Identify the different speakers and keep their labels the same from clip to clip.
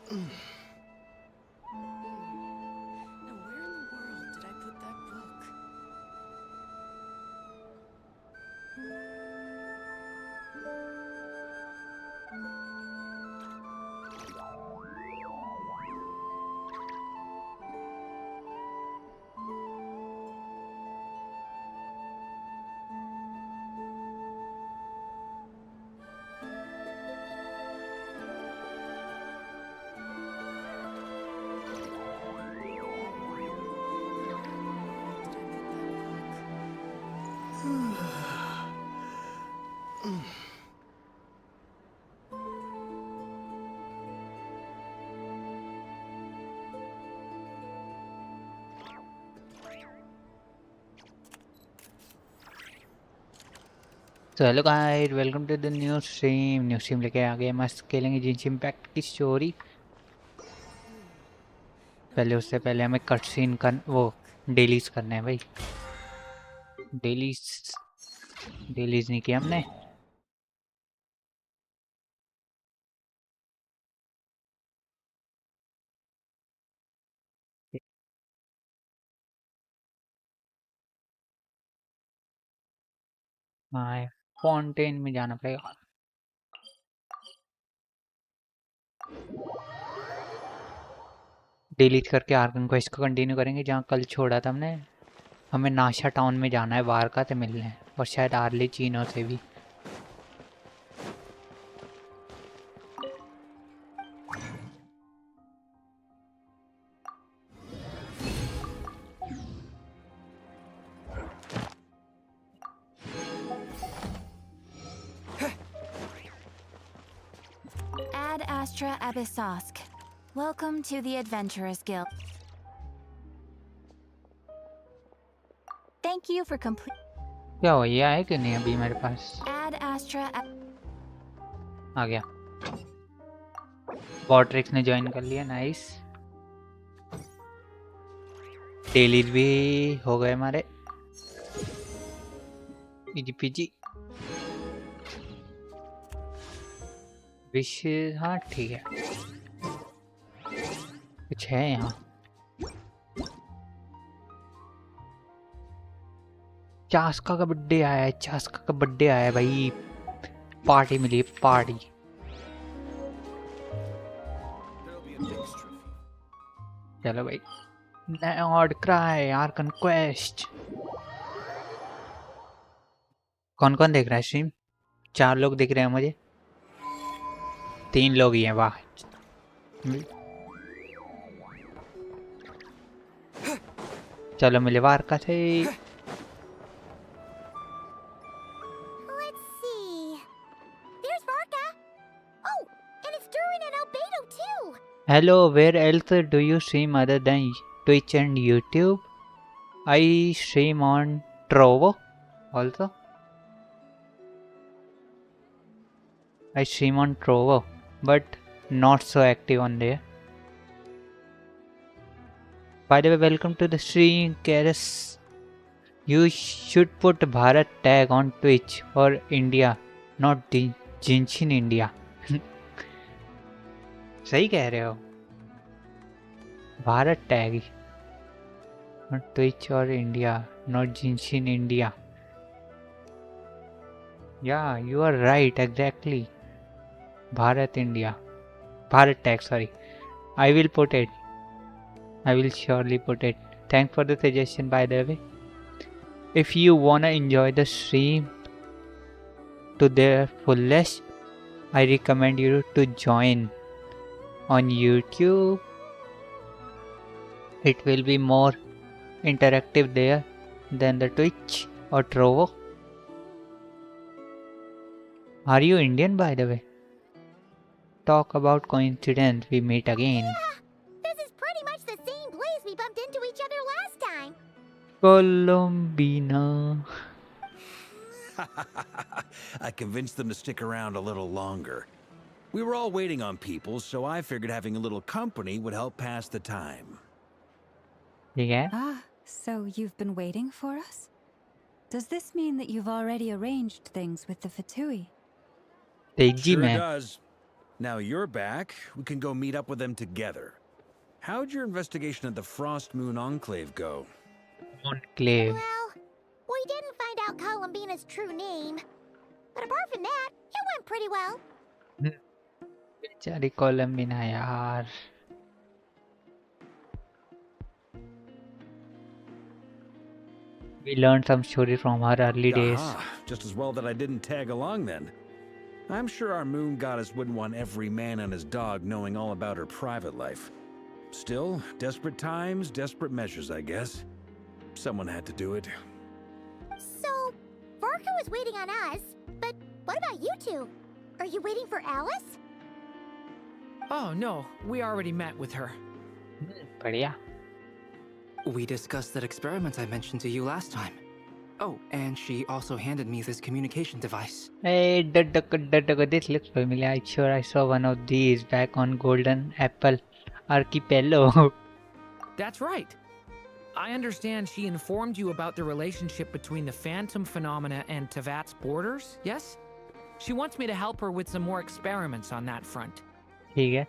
Speaker 1: where in the world did I put that book?
Speaker 2: तो hello guys, welcome to the new stream लेके आ गए। मस्त खेलेंगे जिंशिन इम्पैक्ट की स्टोरी। पहले उससे पहले हमें कट सीन कर वो डेलीज करने हैं भाई। डेलीज नहीं किया हमने। हाँ, फाउंटेन में जाना पड़ेगा। डिलीट करके आर्कन क्वेस्ट को कंटिन्यू करेंगे जहाँ कल छोड़ा था हमने। हमें नाशा टाउन में जाना है, बाहर का तो मिलने है, और शायद आर्ली चीनो से भी।
Speaker 3: Ad Astra Abyssosk. Welcome to the Adventurers Guild. Thank you for complete.
Speaker 2: क्या हो, ये आया कि नहीं अभी मेरे पास?
Speaker 3: Ad Astra.
Speaker 2: आ गया। बॉट्रिक्स ने ज्वाइन कर लिया, नाइस। डेलीज भी हो गए हमारे। Easy PG wish. हाँ ठीक है, कुछ है यहाँ। चास्का का बर्थडे आया है, चास्का का बर्थडे आया है भाई। पार्टी मिली है, पार्टी। चलो भाई, और क्राई आर्कन क्वेस्ट। कौन कौन देख रहा है स्ट्रीम? 4 लोग दिख रहे हैं मुझे। 3 लोग ही हैं, वाह। चलो मिले वार का थे।
Speaker 3: Let's see. There's Varka. Oh, and it's Durin and Albedo too.
Speaker 2: Hello, where else do you stream other than Twitch and YouTube? I stream on Trovo also. I stream on Trovo, but not so active on there. By the way, welcome to the stream, Keras. You should put Bharat tag on Twitch for India, not Genshin India. सही कह रहे हो, Bharat tag Twitch और India, not Genshin India. या you are right, exactly. Bharat India, Bharat tag, sorry. I will put it, I will surely put it. Thanks for the suggestion, by the way. If you wanna enjoy the stream to their fullest, I recommend you to join on YouTube. It will be more interactive there than the Twitch or Trovo. Are you Indian, by the way? Talk about coincidence, we meet again.
Speaker 3: This is pretty much the same place we bumped into each other last time.
Speaker 2: Colombina.
Speaker 4: I convinced them to stick around a little longer. We were all waiting on people, so I figured having a little company would help pass the time.
Speaker 2: Yeah.
Speaker 5: Ah, so you've been waiting for us? Does this mean that you've already arranged things with the Fatui?
Speaker 4: Sure does. Now you're back, we can go meet up with them together. How'd your investigation at the Frost Moon Enclave go?
Speaker 2: Enclave.
Speaker 3: Well, we didn't find out Columbina's true name. But apart from that, it went pretty well.
Speaker 2: बेचारी कोलंबिना यार. We learned some story from her early days.
Speaker 4: Aha, just as well that I didn't tag along then. I'm sure our moon goddess wouldn't want every man and his dog knowing all about her private life. Still, desperate times, desperate measures, I guess. Someone had to do it.
Speaker 3: So, Varka was waiting on us, but what about you two? Are you waiting for Alice?
Speaker 6: Oh, no. We already met with her.
Speaker 2: बढ़िया.
Speaker 7: We discussed that experiment I mentioned to you last time. Oh, and she also handed me this communication device.
Speaker 2: Hey, this looks familiar. I'm sure I saw one of these back on Golden Apple Archipelago.
Speaker 6: That's right. I understand she informed you about the relationship between the phantom phenomena and Tevat's borders, yes? She wants me to help her with some more experiments on that front.
Speaker 2: ठीक है.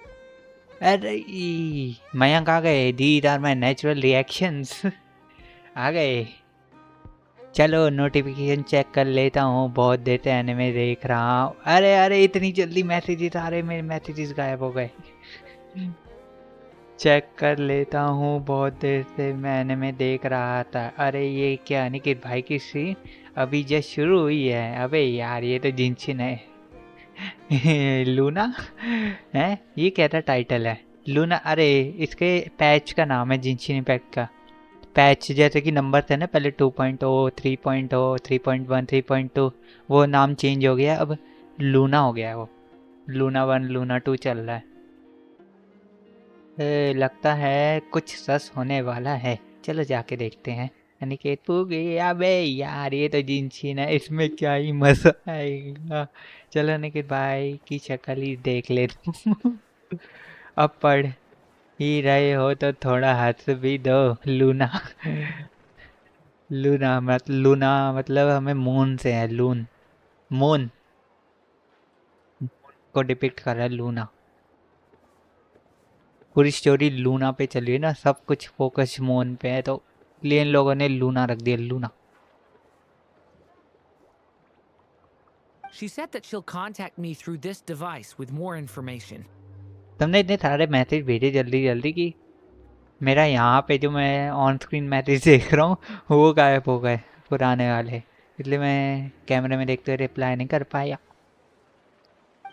Speaker 2: अरे मयंक आ गए. These are my natural reactions. आ गए. चलो notification check कर लेता हूँ. बहुत देर से एनिमे देख रहा हूँ. अरे इतनी जल्दी मैसेजेस आ रहे. मेरे मैसेजेस गायब हो गए. चेक कर लेता हूँ. बहुत देर से मैं एनिमे देख रहा था. अरे ये क्या अनिकेत भाई की स्ट्रीम अभी जस्ट शुरू हुई है. अबे यार ये तो जिनशिन है. लूना है. ये क्या था टाइटल है लूना. अरे इसके पैच का नाम है जिनशिन इम्पैक्ट का पैच. जैसे कि नंबर थे ना पहले 2.0 3.0 3.1 3.2 वो नाम चेंज हो गया. अब लूना हो गया. वो लूना 1 लूना 2 चल रहा है. लगता है कुछ सस होने वाला है. चलो जाके देखते हैं. अनिकेत पूगे. अबे यार ये तो जिनशिन है. इसमें क्या ही मजा आएगा. चलो अनिकेत भाई की शक्ल ही देख लेते. अब पढ़ ही रहे हो तो थोड़ा हंस भी दो. लूना लूना मतलब हमें मून से है. मून को डिपिक्ट कर रहा है लूना. पूरी स्टोरी लूना पे चल रही है ना. सब कुछ फोकस मून पे है तो इसलिए इन लोगों ने लूना रख दिया. Luna.
Speaker 6: She said that she'll contact me through this device with more information.
Speaker 2: तुमने इतने सारे मैसेज भेजे जल्दी कि मेरा यहाँ पे जो मैं ऑन स्क्रीन मैसेज देख रहा हूँ वो गायब हो गए पुराने वाले. इसलिए मैं कैमरे में देखते हुए रिप्लाई नहीं कर पाया.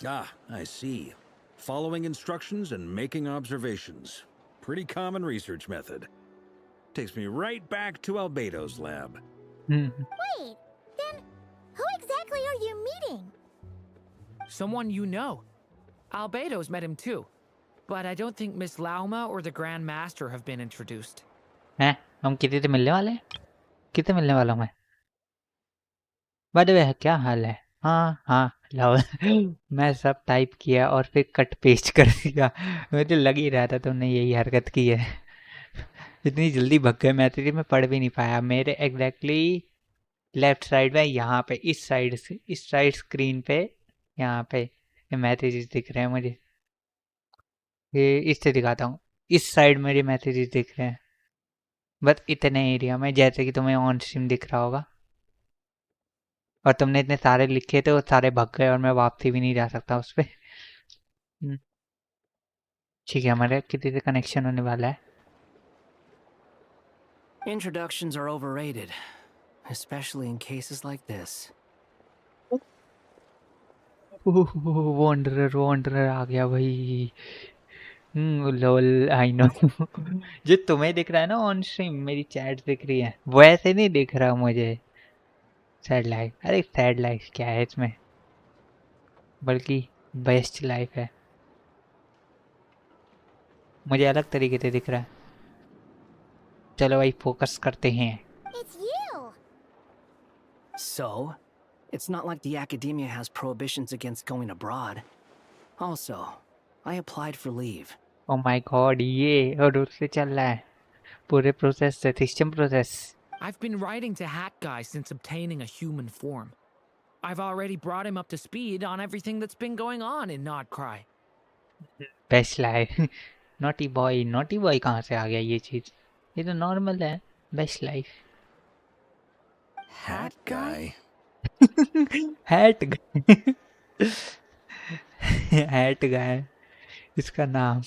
Speaker 4: Ah, I see. Following instructions and making observations. Pretty common research method. Takes me right back to Albedo's lab.
Speaker 3: Wait, then who exactly are you meeting?
Speaker 6: Someone you know. Albedo's met him too. But I don't think Miss Lauma or the Grand Master have been introduced.
Speaker 2: हैं हम कितने से मिलने वाले हैं. कितने मिलने वाला हूँ मैं. बाय द वे क्या हाल है. हाँ लाओ. मैं सब टाइप किया और फिर कट पेस्ट कर दिया. मुझे लग ही रहा था तुमने यही हरकत की है. इतनी जल्दी भग गए मैसेज में पढ़ भी नहीं पाया. मेरे एग्जैक्टली लेफ्ट साइड में यहाँ पे इस साइड स्क्रीन पे यहाँ पे मैसेजेस दिख रहे हैं मुझे. ये इससे दिखाता हूँ. इस साइड मेरे मैसेजेस दिख रहे हैं बस इतने एरिया में जैसे कि तुम्हें ऑन स्ट्रीम दिख रहा होगा. और तुमने इतने सारे लिखे थे वो सारे भग गए और मैं वापसी भी नहीं जा सकता उस पर. ठीक है हमारे किसी से कनेक्शन होने वाला है.
Speaker 7: Introductions are overrated, especially in cases like this.
Speaker 2: Wanderer आ गया भाई. Lol I know. जो तुम्हें दिख रहा है ना ऑन स्ट्रीम मेरी चैट दिख रही है वैसे नहीं दिख रहा मुझे. Sad life. अरे सैड लाइफ क्या है इसमें बल्कि बेस्ट लाइफ है. मुझे अलग तरीके से दिख रहा है. चलो भाई फोकस करते हैं.
Speaker 3: It's you!
Speaker 7: So, it's not like the academia has prohibitions against going abroad. Also, I applied for leave.
Speaker 2: Oh my God ये और उससे चल रहा है पूरे प्रोसेस से. System process.
Speaker 6: I've been writing to Hat Guy since obtaining a human form. I've already brought him up to speed on everything that's been going on in Nod Krai.
Speaker 2: Best life naughty boy कहाँ से आ गया ये चीज? ये तो normal है, best life.
Speaker 4: Hat guy.
Speaker 2: Hat hat guy इसका नाम।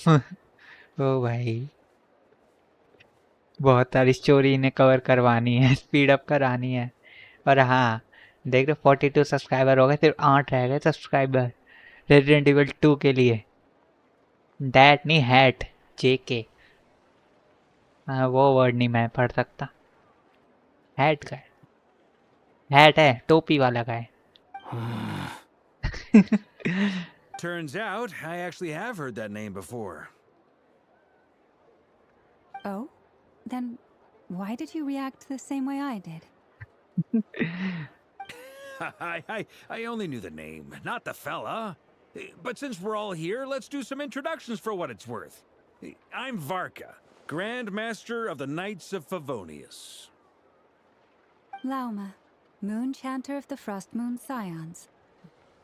Speaker 2: ओ भाई बहुत सारी स्टोरी इन्हें कवर करवानी है, स्पीड अप करानी है। और हाँ देख रहे 42 सब्सक्राइबर हो गए, सिर्फ 8 रह गए सब्सक्राइबर रेजिडेंट इविल 2 के लिए। डैट नहीं हैट, जेके। हाँ वो वर्ड नहीं मैं पढ़ सकता। हैट का हैट है, टोपी वाला का है।
Speaker 4: Turns out I actually have heard that name before.
Speaker 5: Oh? Then why did you react the same way I did?
Speaker 4: I only knew the name, not the fella. But since we're all here, let's do some introductions for what it's worth. I'm Varka, Grand Master of the Knights of Favonius.
Speaker 5: Lauma, Moon Chanter of the Frost Moon Scions.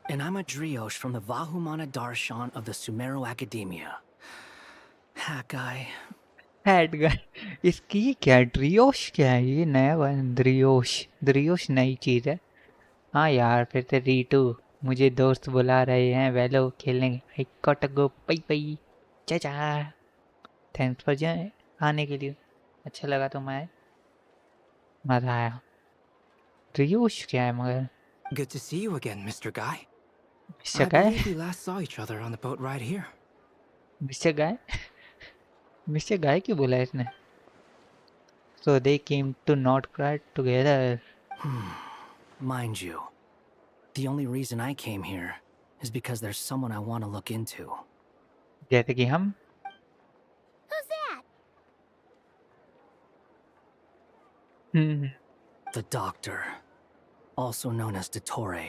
Speaker 7: And I'm a Driosh from the Vahumana Darshan of the Sumero Academia. Hat guy.
Speaker 2: Hat guy इसकी क्या ड्रियोश क्या है? ये नया one ड्रियोश नई चीज है। हाँ यार फिर से रीटू मुझे दोस्त बुला रहे हैं, वेलो खेलने गो पई पई चाचा। थैंक्स फॉर जाए आने के लिए, अच्छा लगा तुम आए, मजा आया। ड्रियोश क्या है मगर?
Speaker 8: Good to see you again, Mr. Guy.
Speaker 2: Mister
Speaker 8: I
Speaker 2: guy
Speaker 8: believe we last saw each other on the boat ride here.
Speaker 2: Mister guy mister guy क्यों बोला इसने? So they came to not cry together.
Speaker 7: Mind you, the only reason I came here is because there's someone I want to look into.
Speaker 2: जैसे कि हम
Speaker 3: Who's that?
Speaker 7: The Doctor, also known as Dottore,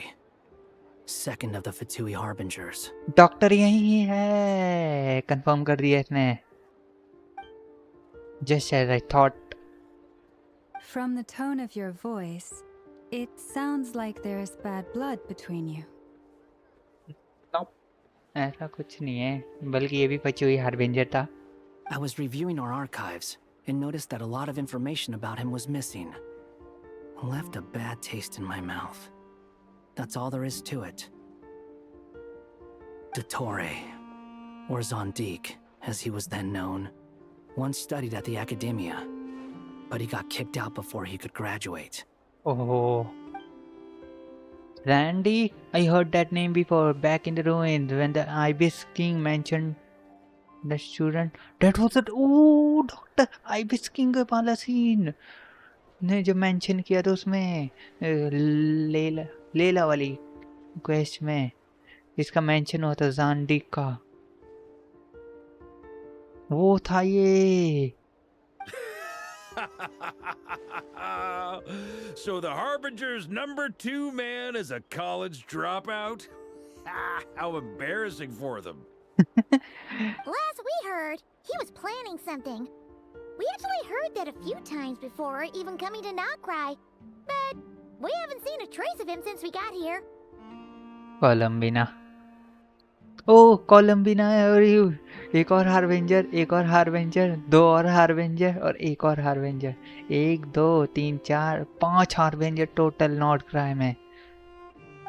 Speaker 7: second of the Fatui Harbingers.
Speaker 2: Doctor यही है, confirm कर दिया इसने। Just as I thought.
Speaker 5: From the tone of your voice, it sounds like there's bad blood between you.
Speaker 2: ऐसा कुछ नहीं है, बल्कि ये भी पची हुई हार्बिंजर था।
Speaker 7: I was reviewing our archives and noticed that a lot of information about him was missing. Left a bad taste in my mouth. That's all there is to it. Dottore, or Zondique, as he was then known, once studied at the academia, but he got kicked out before he could graduate.
Speaker 2: Oh, Randy, I heard that name before back in the ruins when the Ibis King mentioned the student. That was it. Oh, Doctor Ibis King का वाला scene ने जो mention किया था उसमें लेला वाली quest में, इसका मेंशन हुआ था ज़ांडिक का, वो था ये।
Speaker 4: So the Harbinger's #2 man is a college dropout? How embarrassing for them.
Speaker 3: Last we heard, he was planning something. We actually heard that a few times before, even coming to Nocturne. But we haven't seen a trace of him since we got here.
Speaker 2: कोलम्बिना, ओ कोलम्बिना है। और एक और हार्वेंजर, 2 और हार्वेंजर और एक और हार्वेंजर, 1 2 3 4 5 हार्वेंजर total not cry में।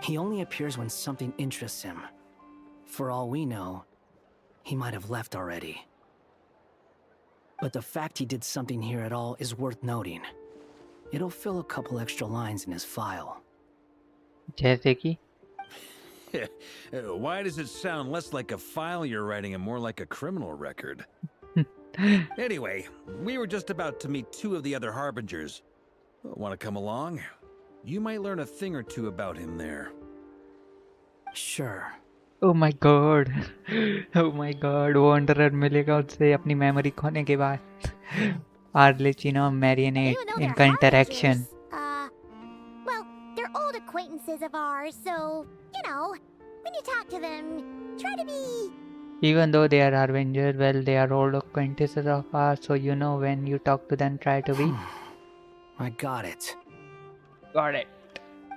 Speaker 7: He only appears when something interests him. For all we know, he might have left already. But the fact he did something here at all is worth noting. It'll fill a couple extra lines in his file.
Speaker 2: जैसे कि
Speaker 4: Why does it sound less like a file you're writing and more like a criminal record? Anyway, we were just about to meet 2 of the other Harbingers. Want to come along? You might learn a thing or 2 about him there.
Speaker 7: Sure.
Speaker 2: Oh my God wanderer मिलेगा उससे अपनी memory खोने के बाद। आर्लेचिनो marinate
Speaker 3: Even though they're
Speaker 2: इनका interaction.
Speaker 3: harbingers, well, they're old acquaintances of ours, so, you know, when you talk to them, try to be...
Speaker 2: Even though they are Harbingers, well, they are old acquaintances of ours, so you know when you talk to them, try to be.
Speaker 7: I got it.
Speaker 2: Got it.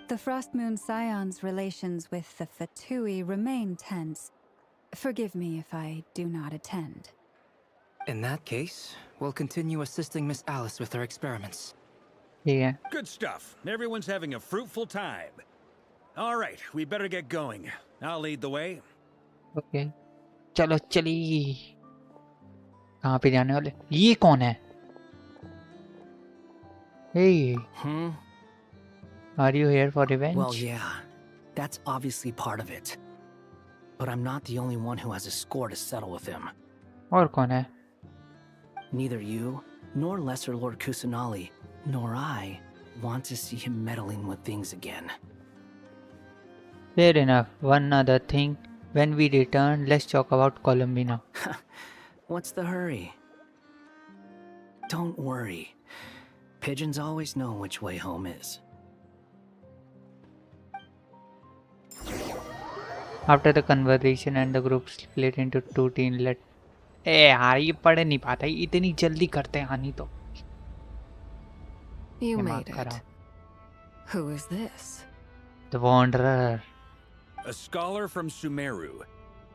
Speaker 5: The Frost Moon Scions' relations with the Fatui remain tense. Forgive me if I do not attend.
Speaker 8: In that case, we'll continue assisting Miss Alice with her experiments.
Speaker 2: ठीक है.
Speaker 4: Good stuff. Everyone's having a fruitful time. All right, we better get going. I'll lead the way.
Speaker 2: Okay. चलो चली. कहाँ पे जाने वाले? ये कौन है? Hey, are you here for revenge?
Speaker 7: Well, yeah. That's obviously part of it. But I'm not the only one who has a score to settle with him.
Speaker 2: और कौन है?
Speaker 7: Neither you, nor Lesser Lord Kusanali, nor I want to see him meddling with things again.
Speaker 2: Fair enough. One other thing. When we return, let's talk about Columbina.
Speaker 7: What's the hurry? Don't worry. Pigeons always know which way home is.
Speaker 2: After the conversation and the group split into two teams, यार ये पढ़ नहीं पाता, इतनी जल्दी करते हैं हानि तो.
Speaker 1: You
Speaker 2: दिमाग
Speaker 1: made it.
Speaker 2: खराब.
Speaker 1: Who is this?
Speaker 2: The Wanderer.
Speaker 4: A scholar from Sumeru.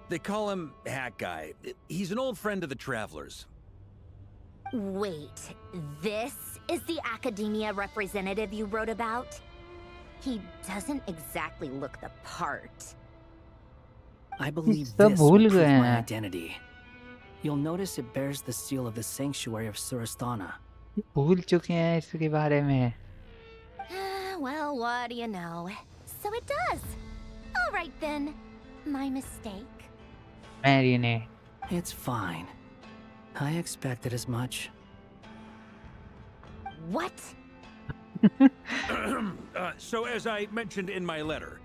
Speaker 4: They call him Hat Guy. He's an old friend of the Travelers.
Speaker 3: Wait, this is the academia representative you wrote about? He doesn't exactly look the part.
Speaker 7: I believe
Speaker 2: सब
Speaker 7: this
Speaker 2: भूल
Speaker 7: will prove
Speaker 2: गए
Speaker 7: my
Speaker 2: हैं.
Speaker 7: identity. You'll notice it bears the seal of the Sanctuary of Surasthana.
Speaker 2: भूल चुके हैं इसके बारे में.
Speaker 3: Well, what do you know? So it does. All right then. My mistake.
Speaker 2: Mary ने.
Speaker 7: It's fine. I expected as much.
Speaker 3: What?
Speaker 4: So as I mentioned in my letter,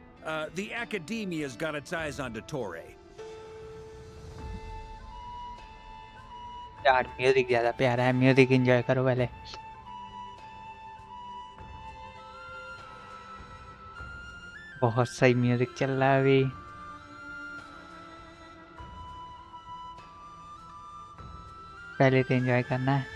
Speaker 4: the Academia's got its eyes on Dottore.
Speaker 2: यार music ज्यादा प्यारा है. Music enjoy करो पहले. बहुत सही music चल रहा है अभी. पहले तो एंजॉय करना है.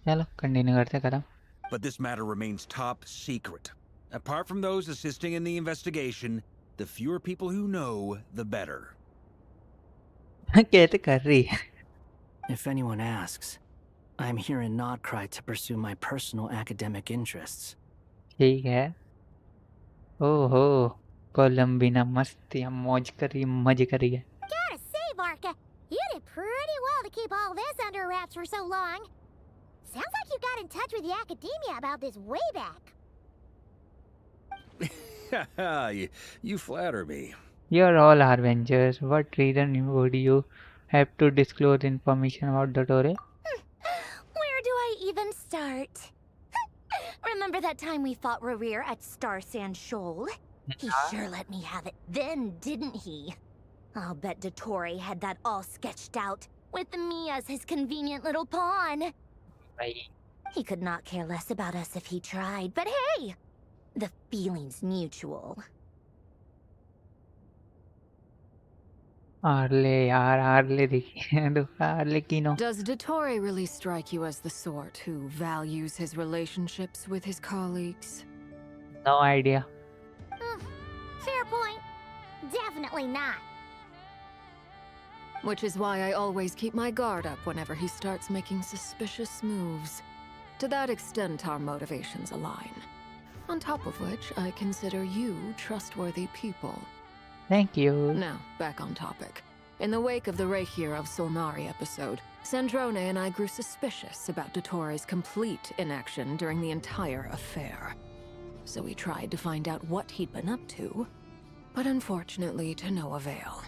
Speaker 2: चलो कंटिन्यू करते कदम.
Speaker 4: But this matter remains top secret. Apart from those assisting in the investigation, the fewer people who know, the better.
Speaker 2: कैसे कर रही है?
Speaker 7: If anyone asks, I'm here in Nocturne to pursue my personal academic interests.
Speaker 2: ठीक है. ओहो कोलंबिना मस्त या मौज करी मजे करी है.
Speaker 3: Gotta say, Varka, you did pretty well to keep all this under wraps for so long. Sounds like you got in touch with the academia about this way back.
Speaker 4: you flatter me.
Speaker 2: You're all Avengers. What reason would you have to disclose information about Dottore?
Speaker 3: Where do I even start? Remember that time we fought Rerir at Star Sand Shoal? He sure let me have it then, didn't he? I'll bet Dottore had that all sketched out, with me as his convenient little pawn.
Speaker 2: भाई
Speaker 3: He could not care less about us if he tried, but hey! The feeling's mutual.
Speaker 2: Early यार early देखिए तो early Keanu.
Speaker 1: Does Dottore really strike you as the sort who values his relationships with his colleagues?
Speaker 2: No idea.
Speaker 3: Fair point. Definitely not.
Speaker 1: Which is why I always keep my guard up whenever he starts making suspicious moves. To that extent, our motivations align. On top of which, I consider you trustworthy people.
Speaker 2: Thank you.
Speaker 1: Now, back on topic. In the wake of the Reikir of Solnari episode, Sandrone and I grew suspicious about Dottore's complete inaction during the entire affair. So we tried to find out what he'd been up to, but unfortunately to no avail.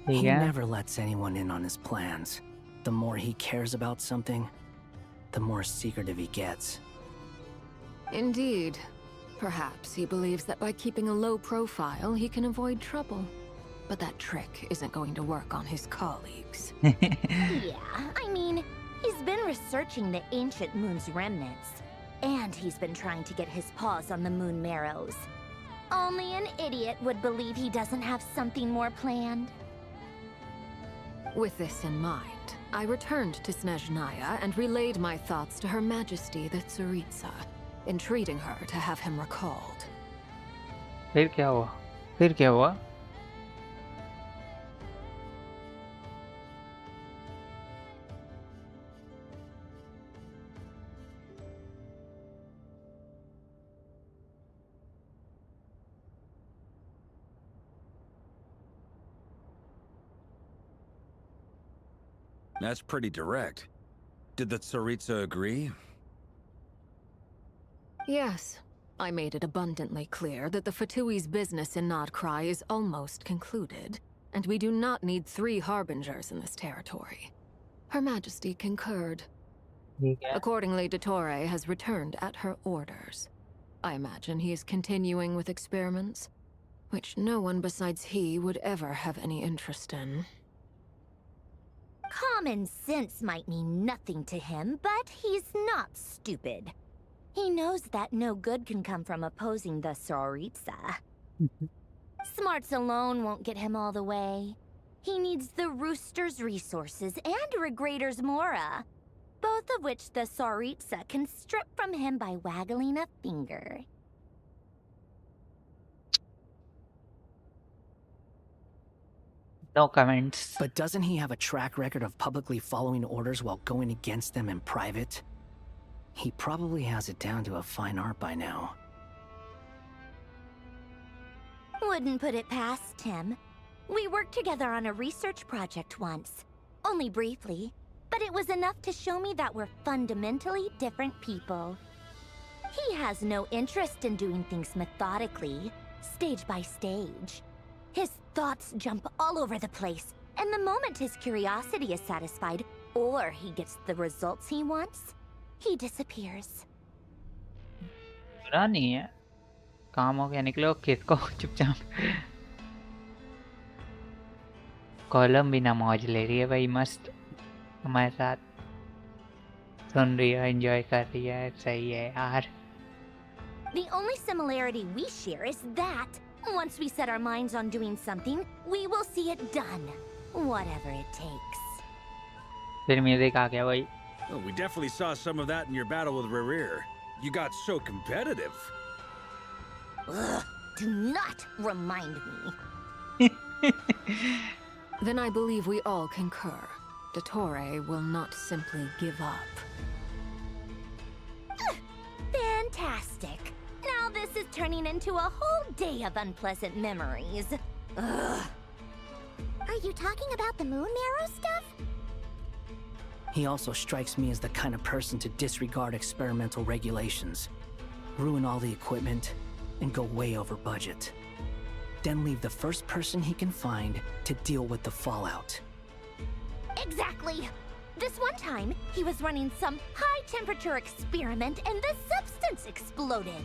Speaker 7: He
Speaker 2: Yeah.
Speaker 7: never lets anyone in on his plans. The more he cares about something, the more secretive he gets.
Speaker 1: Indeed. Perhaps he believes that by keeping a low profile, he can avoid trouble. But that trick isn't going to work on his colleagues.
Speaker 3: Yeah, I mean, he's been researching the ancient moon's remnants. And he's been trying to get his paws on the moon marrows. Only an idiot would believe he doesn't have something more planned.
Speaker 1: With this in mind, I returned to Snezhnaya and relayed my thoughts to Her Majesty the Tsaritsa, entreating her to have him recalled.
Speaker 2: फिर क्या हुआ? फिर क्या हुआ?
Speaker 4: That's pretty direct. Did the Tsaritsa agree?
Speaker 1: Yes. I made it abundantly clear that the Fatui's business in Krai is almost concluded, and we do not need 3 harbingers in this territory. Her Majesty concurred.
Speaker 2: ठीक है.
Speaker 1: Accordingly, Dottore has returned at her orders. I imagine he is continuing with experiments, which no one besides he would ever have any interest in.
Speaker 3: Common sense might mean nothing to him, but he's not stupid. He knows that no good can come from opposing the Tsaritsa. Smarts alone won't get him all the way. He needs the Rooster's resources and Regrator's Mora, both of which the Tsaritsa can strip from him by waggling a finger.
Speaker 2: No comments.
Speaker 7: But doesn't he have a track record of publicly following orders while going against them in private? He probably has it down to a fine art by now.
Speaker 3: Wouldn't put it past him. We worked together on a research project once. Only briefly, but it was enough to show me that we're fundamentally different people. He has no interest in doing things methodically, stage by stage. His thoughts jump all over the place, and the moment his curiosity is satisfied, or he gets the results he wants, he disappears.
Speaker 2: बुरा नहीं है. काम हो गया, निकलो खेत को चुपचाप. कॉलम भी ना मौज ले रही है भाई, मस्त हमारे साथ सुन रही है, एंजॉय कर रही है. सही है यार.
Speaker 3: The only similarity we share is that once we set our minds on doing something, we will see it done, whatever it takes.
Speaker 2: फिर म्यूजिक आ गया भाई.
Speaker 4: Oh, we definitely saw some of that in your battle with Rerir. You got so competitive.
Speaker 3: Ugh, do not remind me.
Speaker 1: Then I believe we all concur. Dottore will not simply give up.
Speaker 3: Fantastic. Now this is turning into a whole day of unpleasant memories. Ugh. Are you talking about the moon marrow stuff?
Speaker 7: He also strikes me as the kind of person to disregard experimental regulations, ruin all the equipment, and go way over budget. Then leave the first person he can find to deal with the fallout.
Speaker 3: Exactly. This one time, he was running some high-temperature experiment and the substance exploded.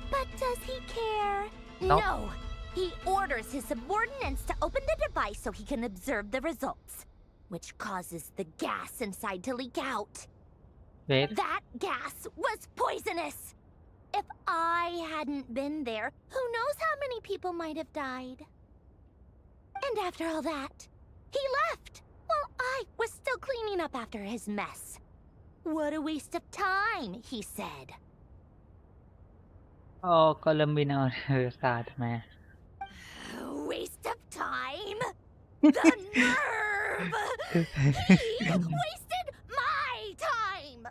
Speaker 3: But does he care?
Speaker 2: Nope.
Speaker 3: No. He orders his subordinates to open the device so he can observe the results, which causes the gas inside to leak out.
Speaker 2: Wait.
Speaker 3: That gas was poisonous! If I hadn't been there, who knows how many people might have died? And after all that, he left while I was still cleaning up after his mess. What a waste of time, he said.
Speaker 2: Oh, column भी ना साथ में.
Speaker 3: Waste of time? The nerve! He wasted my time!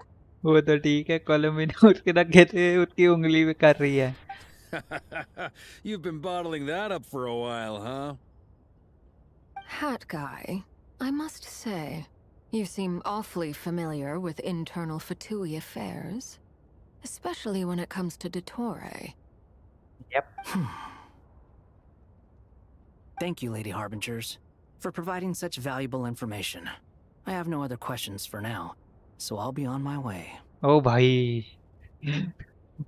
Speaker 2: वो तो ठीक है, column भी ना उसके रखे थे, उसकी उंगली पे कर रही है.
Speaker 4: You've been bottling that up for a while, huh?
Speaker 1: Hat guy, I must say, you seem awfully familiar with internal Fatui affairs. Especially when it comes to Dottore.
Speaker 2: Yep.
Speaker 7: Thank you, Lady Harbingers, for providing such valuable information. I have no other questions for now. so I'll be on my way.
Speaker 2: ओ भाई,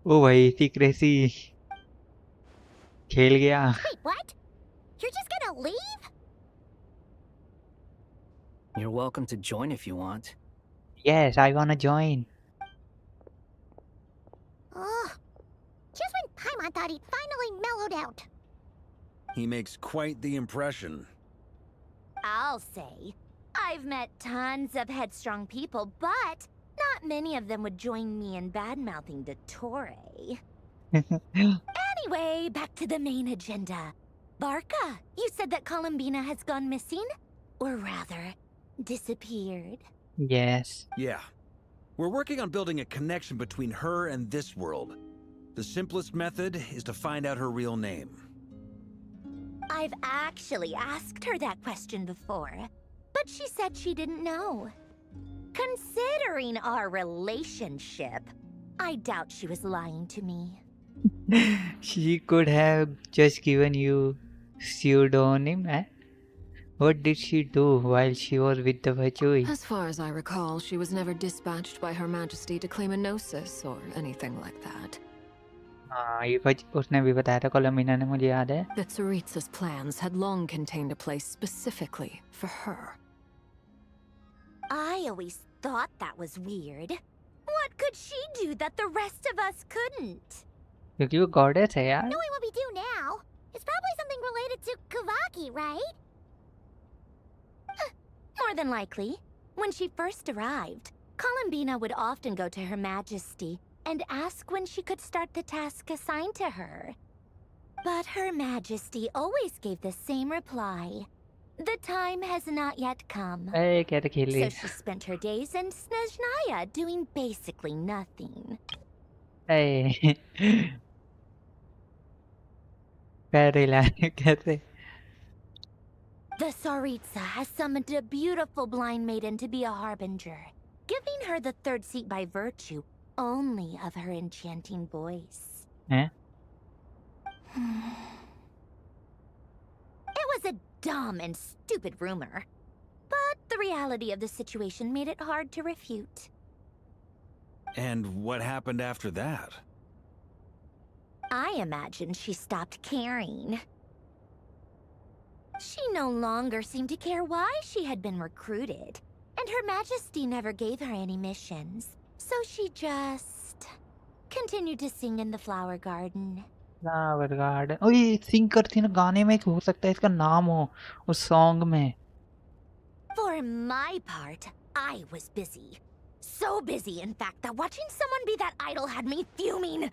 Speaker 2: ओ भाई secrecy खेल गया.
Speaker 3: Wait, what? You're just gonna leave?
Speaker 7: You're welcome to join if you want.
Speaker 2: Yes, I wanna join.
Speaker 3: Ugh. Just when Paimon thought he'd finally mellowed out.
Speaker 4: He makes quite the impression.
Speaker 3: I'll say. I've met tons of headstrong people, but not many of them would join me in bad-mouthing Dottore. Anyway, back to the main agenda. Barca, you said that Columbina has gone missing? Or rather, disappeared.
Speaker 2: Yes.
Speaker 4: Yeah. We're working on building a connection between her and this world. The simplest method is to find out her real name.
Speaker 3: I've actually asked her that question before, but she said she didn't know. Considering our relationship, I doubt she was lying to me.
Speaker 2: She could have just given you pseudonym. Eh? What did she do while she was with the Vachui?
Speaker 1: As far as I recall, she was never dispatched by Her Majesty to claim a gnosis or anything like that.
Speaker 2: हाँ ये उसने भी बताया था कोलम्बिना ने मुझे याद है.
Speaker 1: That Tsaritsa's plans had long contained a place specifically for her.
Speaker 3: I always thought that was weird. What could she do that the rest of us couldn't?
Speaker 2: क्योंकि वो गॉडेस है यार.
Speaker 3: Knowing what we do now, it's probably something related to Kavaki, right? More than likely. When she first arrived, Columbina would often go to Her Majesty and ask when she could start the task assigned to her. But Her Majesty always gave the same reply. The time has not yet come.
Speaker 2: ए क्या तो खेल रही
Speaker 3: So she spent her days in Snezhnaya doing basically nothing.
Speaker 2: है. पैर हिलाने कैसे?
Speaker 3: The Tsaritsa has summoned a beautiful blind maiden to be a harbinger, giving her the third seat by virtue only of her enchanting voice.
Speaker 2: हैं?
Speaker 3: It was a dumb and stupid rumor, but the reality of the situation made it hard to refute.
Speaker 4: And what happened after that?
Speaker 3: I imagine she stopped caring. She no longer seemed to care why she had been recruited, and Her Majesty never gave her any missions, so she just continued to sing in the flower garden.
Speaker 2: Flower garden. ओए सिंग करती ना गाने में हो सकता है इसका नाम हो उस सॉन्ग में.
Speaker 3: For my part, I was busy. So busy, in fact, that watching someone be that idol had me fuming.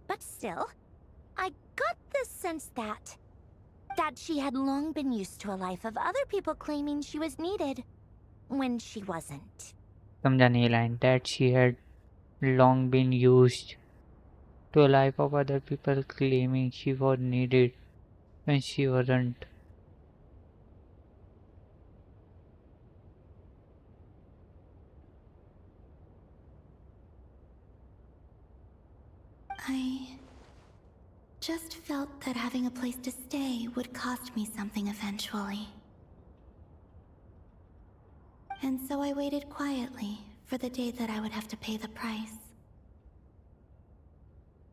Speaker 3: But still, I got the sense that she had long been used to a life of other people claiming she was needed when she wasn't.
Speaker 2: समझा नहीं line. That she had long been used to a life of other people claiming she was needed when she wasn't.
Speaker 9: I just felt that having a place to stay would cost me something eventually. And so I waited quietly for the day that I would have to pay the price.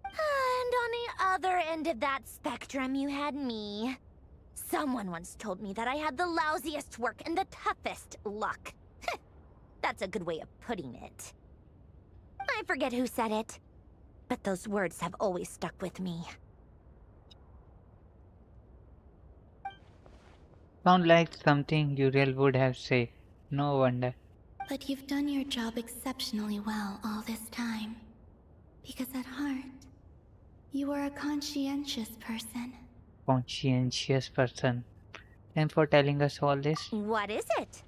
Speaker 3: And on the other end of that spectrum, you had me. Someone once told me that I had the lousiest work and the toughest luck. That's a good way of putting it. I forget who said it, but those words have always stuck with me.
Speaker 2: Sound like something Uriel would have said. No wonder.
Speaker 9: But you've done your job exceptionally well all this time. Because at heart, you are a conscientious person.
Speaker 2: Conscientious person. Thanks for telling us all this.
Speaker 3: What is it?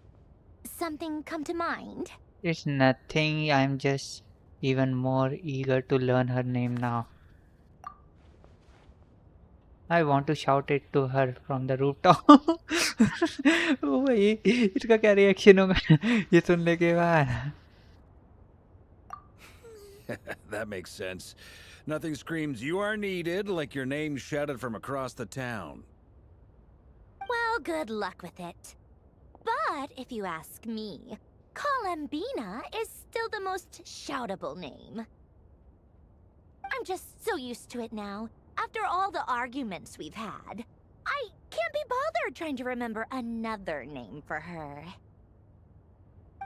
Speaker 3: Something come to mind?
Speaker 2: It's nothing. I'm just even more eager to learn her name now. I want to shout it to her from the rooftop. ओ भाई इसका क्या reaction होगा ये सुनने के बाद.
Speaker 4: That makes sense. Nothing screams you are needed like your name shouted from across the town.
Speaker 3: Well, good luck with it. But if you ask me, calling Lambina is still the most shoutable name. I'm just so used to it now, after all the arguments we've had. I can't be bothered trying to remember another name for her.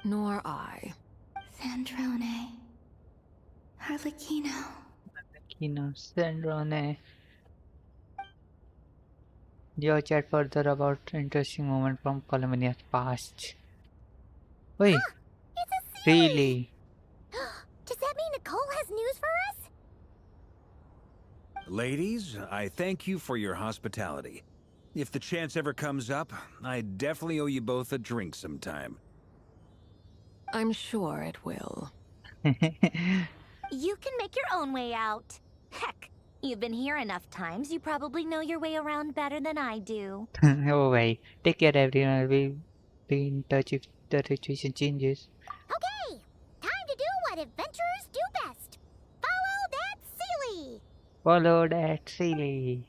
Speaker 1: Nor I.
Speaker 9: Sandrone. Harlequino.
Speaker 2: Kino Sandrone. Your chat further about interesting moment from Columnia's past. Wait,
Speaker 3: It's a Sealy!
Speaker 2: really?
Speaker 3: Does that mean Nicole has news for us?
Speaker 4: Ladies, I thank you for your hospitality. If the chance ever comes up, I definitely owe you both a drink sometime.
Speaker 1: I'm sure it will.
Speaker 3: You can make your own way out. Heck, you've been here enough times, you probably know your way around better than I do.
Speaker 2: Oh, wait. Take care, everyone. We'll be in touch if the situation changes.
Speaker 3: Okay, time to do what adventurers do best. Follow that Sealy!
Speaker 2: Follow that silly.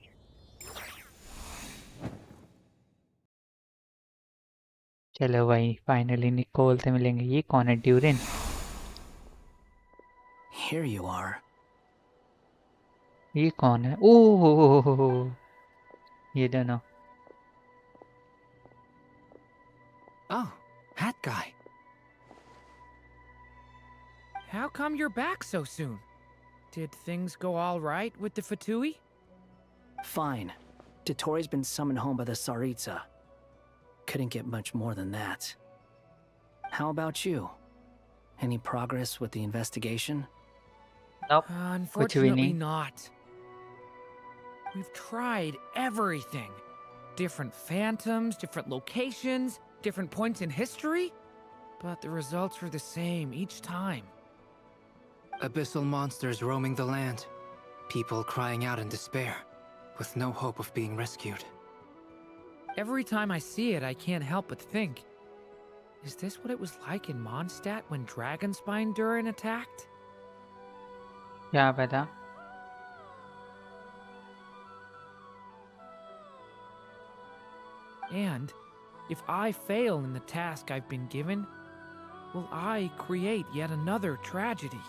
Speaker 2: चलो भाई finally Nicol से मिलेंगे. ये कौन है? Durian.
Speaker 7: Here you are.
Speaker 2: ये कौन है? ओह ये दोनों.
Speaker 8: Oh, hat guy.
Speaker 6: How come you're back so soon? Did things go all right with the Fatui?
Speaker 7: Fine. Dotori's been summoned home by the Tsaritsa. Couldn't get much more than that. How about you? Any progress with the investigation?
Speaker 2: Nope.
Speaker 6: Unfortunately not. We've tried everything. Different phantoms, different locations, different points in history. But the results were the same each time.
Speaker 8: Abyssal monsters roaming the land. People crying out in despair, with no hope of being rescued.
Speaker 6: Every time I see it, I can't help but think, is this what it was like in Mondstadt when Dragonspine Durin attacked?
Speaker 2: क्या पता.
Speaker 6: And if I fail in the task I've been given, will I create yet another tragedy?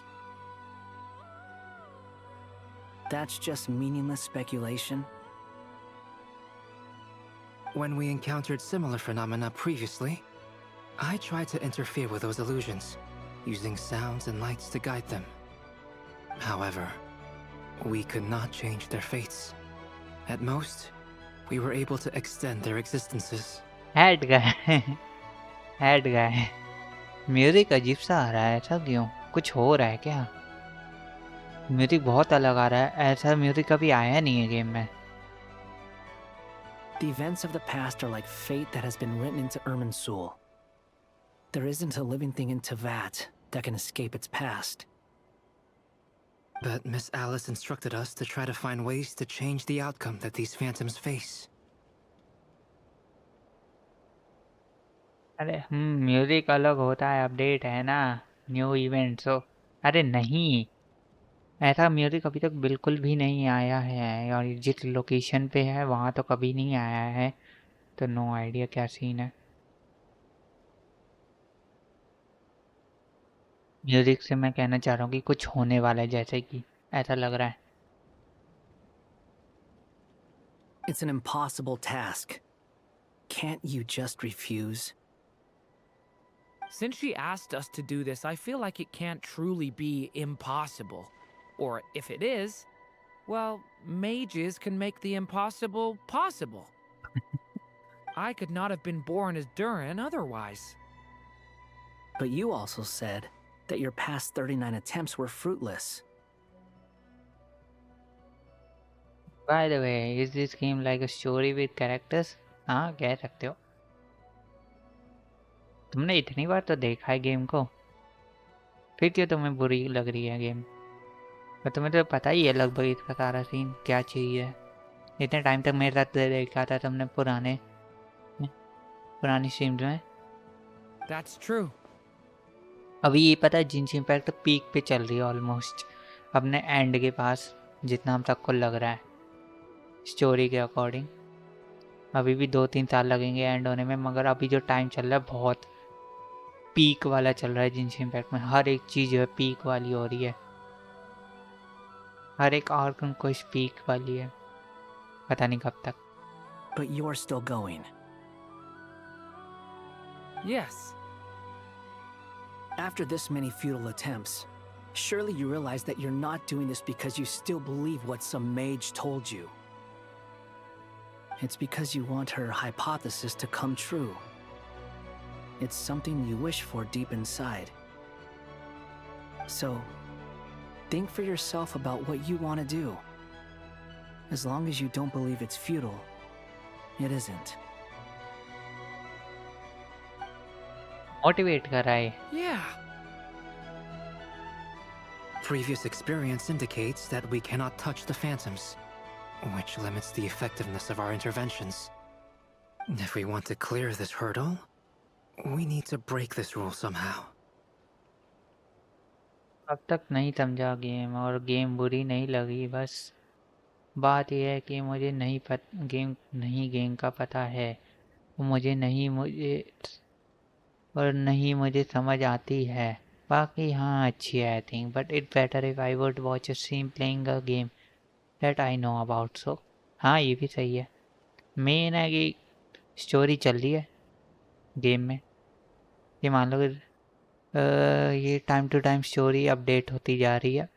Speaker 7: That's just meaningless speculation.
Speaker 8: When we encountered similar phenomena previously, I tried to interfere with those illusions, using sounds and lights to guide them. However, we could not change their fates. At most, we were able to extend their existences.
Speaker 2: Head guy. Head guy. Music अजीब सा आ रहा है. ऐसा क्यों? कुछ हो रहा है क्या? म्यूजिक बहुत अलग आ रहा है. ऐसा म्यूजिक कभी आया नहीं है गेम में.
Speaker 7: The events of the past are like fate that has been written into Irminsul. There isn't a living thing in Teyvat that can escape its past.
Speaker 8: But Miss Alice instructed us to try to find ways to change the outcome that these phantoms face.
Speaker 2: अरे music अलग होता है. Update है ना. New event. सो अरे नहीं, ऐसा music अभी तक बिल्कुल भी नहीं आया है. और जिस लोकेशन पे है वहाँ तो कभी नहीं आया है. तो नो आइडिया क्या सीन है. म्यूजिक से मैं कहना चाह रहा हूँ कि कुछ होने वाला है, जैसे कि ऐसा लग रहा है.
Speaker 7: It's an impossible task. Can't you just refuse?
Speaker 6: Since she asked us to do this, I feel like it can't truly be impossible. Or if it is, well, mages can make the impossible possible. I could not have been born as Durin otherwise.
Speaker 7: But you also said that your past 39 attempts were fruitless.
Speaker 2: By the way, is this game like a story with characters? हाँ, कह सकते हो. तुमने इतनी बार तो देखा है game को, फिर क्यों तुम्हें बुरी लग रही है गेम? और तुम्हें तो पता ही है लगभग इसका सारा सीन क्या चाहिए. इतने टाइम तक मेरे साथ देखा था तुमने पुरानी स्ट्रीम्स में.
Speaker 6: That's true.
Speaker 2: अभी ये पता है जिंशी इम्पैक्ट पीक पे चल रही है ऑलमोस्ट, अपने एंड के पास, जितना हम सबको लग रहा है स्टोरी के अकॉर्डिंग. अभी भी 2-3 साल लगेंगे एंड होने में, मगर अभी जो टाइम चल रहा है बहुत पीक वाला चल रहा है जिनशिन इम्पैक्ट में, हर एक चीज़ जो है पीक वाली हो रही है, हर एक आर्कन क्वेस्ट पीक वाली है, पता नहीं कब तक।
Speaker 7: But you're still going.
Speaker 6: Yes.
Speaker 7: After this many futile attempts, surely you realize that you're not doing this because you still believe what some mage told you. It's because you want her hypothesis to come true. It's something you wish for deep inside. So, think for yourself about what you want to do. As long as you don't believe it's futile, it isn't.
Speaker 2: Motivate कर रहा है।
Speaker 6: Yeah.
Speaker 8: Previous experience indicates that we cannot touch the phantoms, which limits the effectiveness of our interventions. If we want to clear this hurdle, we need to break this rule somehow.
Speaker 2: अब तक नहीं समझा game, और game बुरी नहीं लगी, बस बात यह है कि मुझे गेम का पता है, मुझे समझ आती है। बाकी हाँ अच्छी है I think, but it better if I would watch a stream playing a game that I know about. So हाँ ये भी सही है। मेन है कि स्टोरी चल रही है गेम में, ये मान लो कि ये time to time story update होती जा रही है,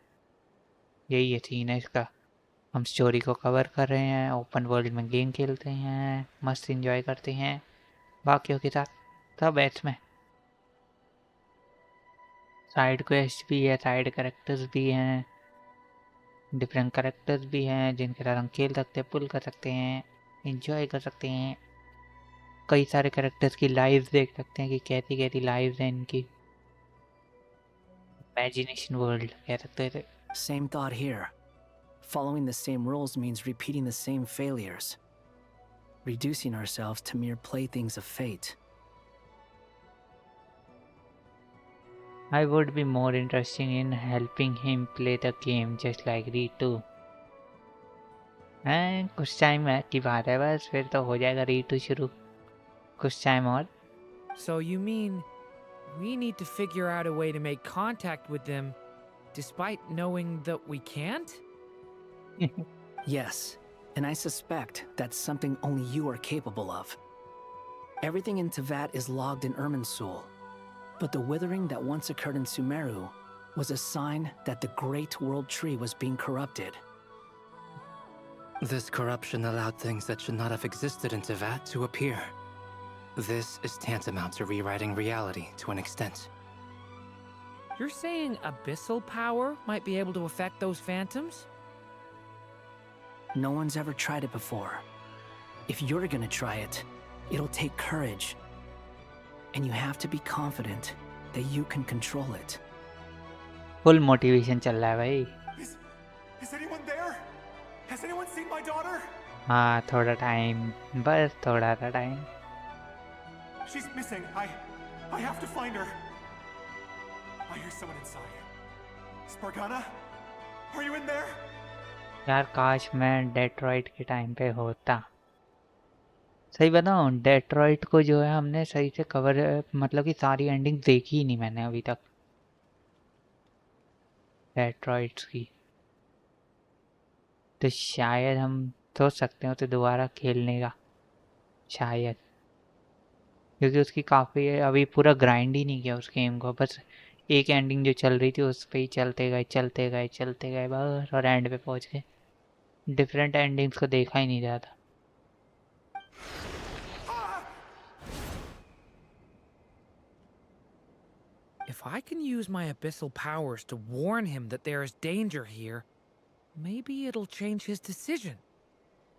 Speaker 2: यही है सीन है इसका। हम स्टोरी को कवर कर रहे हैं, ओपन वर्ल्ड में गेम खेलते हैं, मस्त एंजॉय करते हैं बाकियों के साथ, सब इसमें साइड क्वेस्ट भी है, साइड कैरेक्टर्स भी हैं, डिफरेंट कैरेक्टर्स भी हैं जिनके साथ हम खेल सकते हैं, पुल कर सकते हैं, एंजॉय कर सकते हैं। कई सारे कैरेक्टर्स की लाइव्स देख सकते हैं कि कैसी कैसी लाइव्स हैं इनकी, इमेजिनेशन वर्ल्ड कह सकते थे।
Speaker 7: Same thought here. Following the same rules means repeating the same failures, reducing ourselves to mere playthings of fate.
Speaker 2: I would be more interested in helping him play the game just like Reed too. कुछ time की बात है बस, फिर तो हो जाएगा Reed 2 शुरू, कुछ टाइम और।
Speaker 6: So you mean we need to figure out a way to make contact with them despite knowing that we can't?
Speaker 7: Yes, and I suspect that's something only you are capable of. Everything in Teyvat is logged in Irminsul, but the withering that once occurred in Sumeru was a sign that the Great World Tree was being corrupted.
Speaker 8: This corruption allowed things that should not have existed in Teyvat to appear. This is tantamount to rewriting reality to an extent.
Speaker 6: You're saying abyssal power might be able to affect those phantoms?
Speaker 7: No one's ever tried it before. If you're gonna try it, it'll take courage. And you have to be confident that you can control it.
Speaker 2: Full motivation चल रहा है भाई।
Speaker 10: Is anyone there? Has anyone seen my daughter?
Speaker 2: हाँ थोड़ा time, बस थोड़ा सा time.
Speaker 10: She's missing. I have to find her. I hear someone inside. Spargana? Are you in there?
Speaker 2: यार काश मैं डेट्रॉइट के टाइम पे होता। सही बताऊँ, डेट्रॉइट को जो है हमने सही से कवर, मतलब कि सारी एंडिंग देखी ही नहीं मैंने अभी तक डेट्रॉइट्स की, तो शायद हम सोच सकते हो तो दोबारा खेलने का, शायद, क्योंकि उसकी काफ़ी अभी पूरा ग्राइंड ही नहीं किया उस गेम को, बस एक एंडिंग जो चल रही थी उस पर ही चलते गए बस, और एंड पे पहुंच गए। डिफरेंट एंडिंग्स को देखा ही नहीं जाता।
Speaker 6: If I can use my abyssal powers to warn him that there is danger here, maybe it'll change his decision.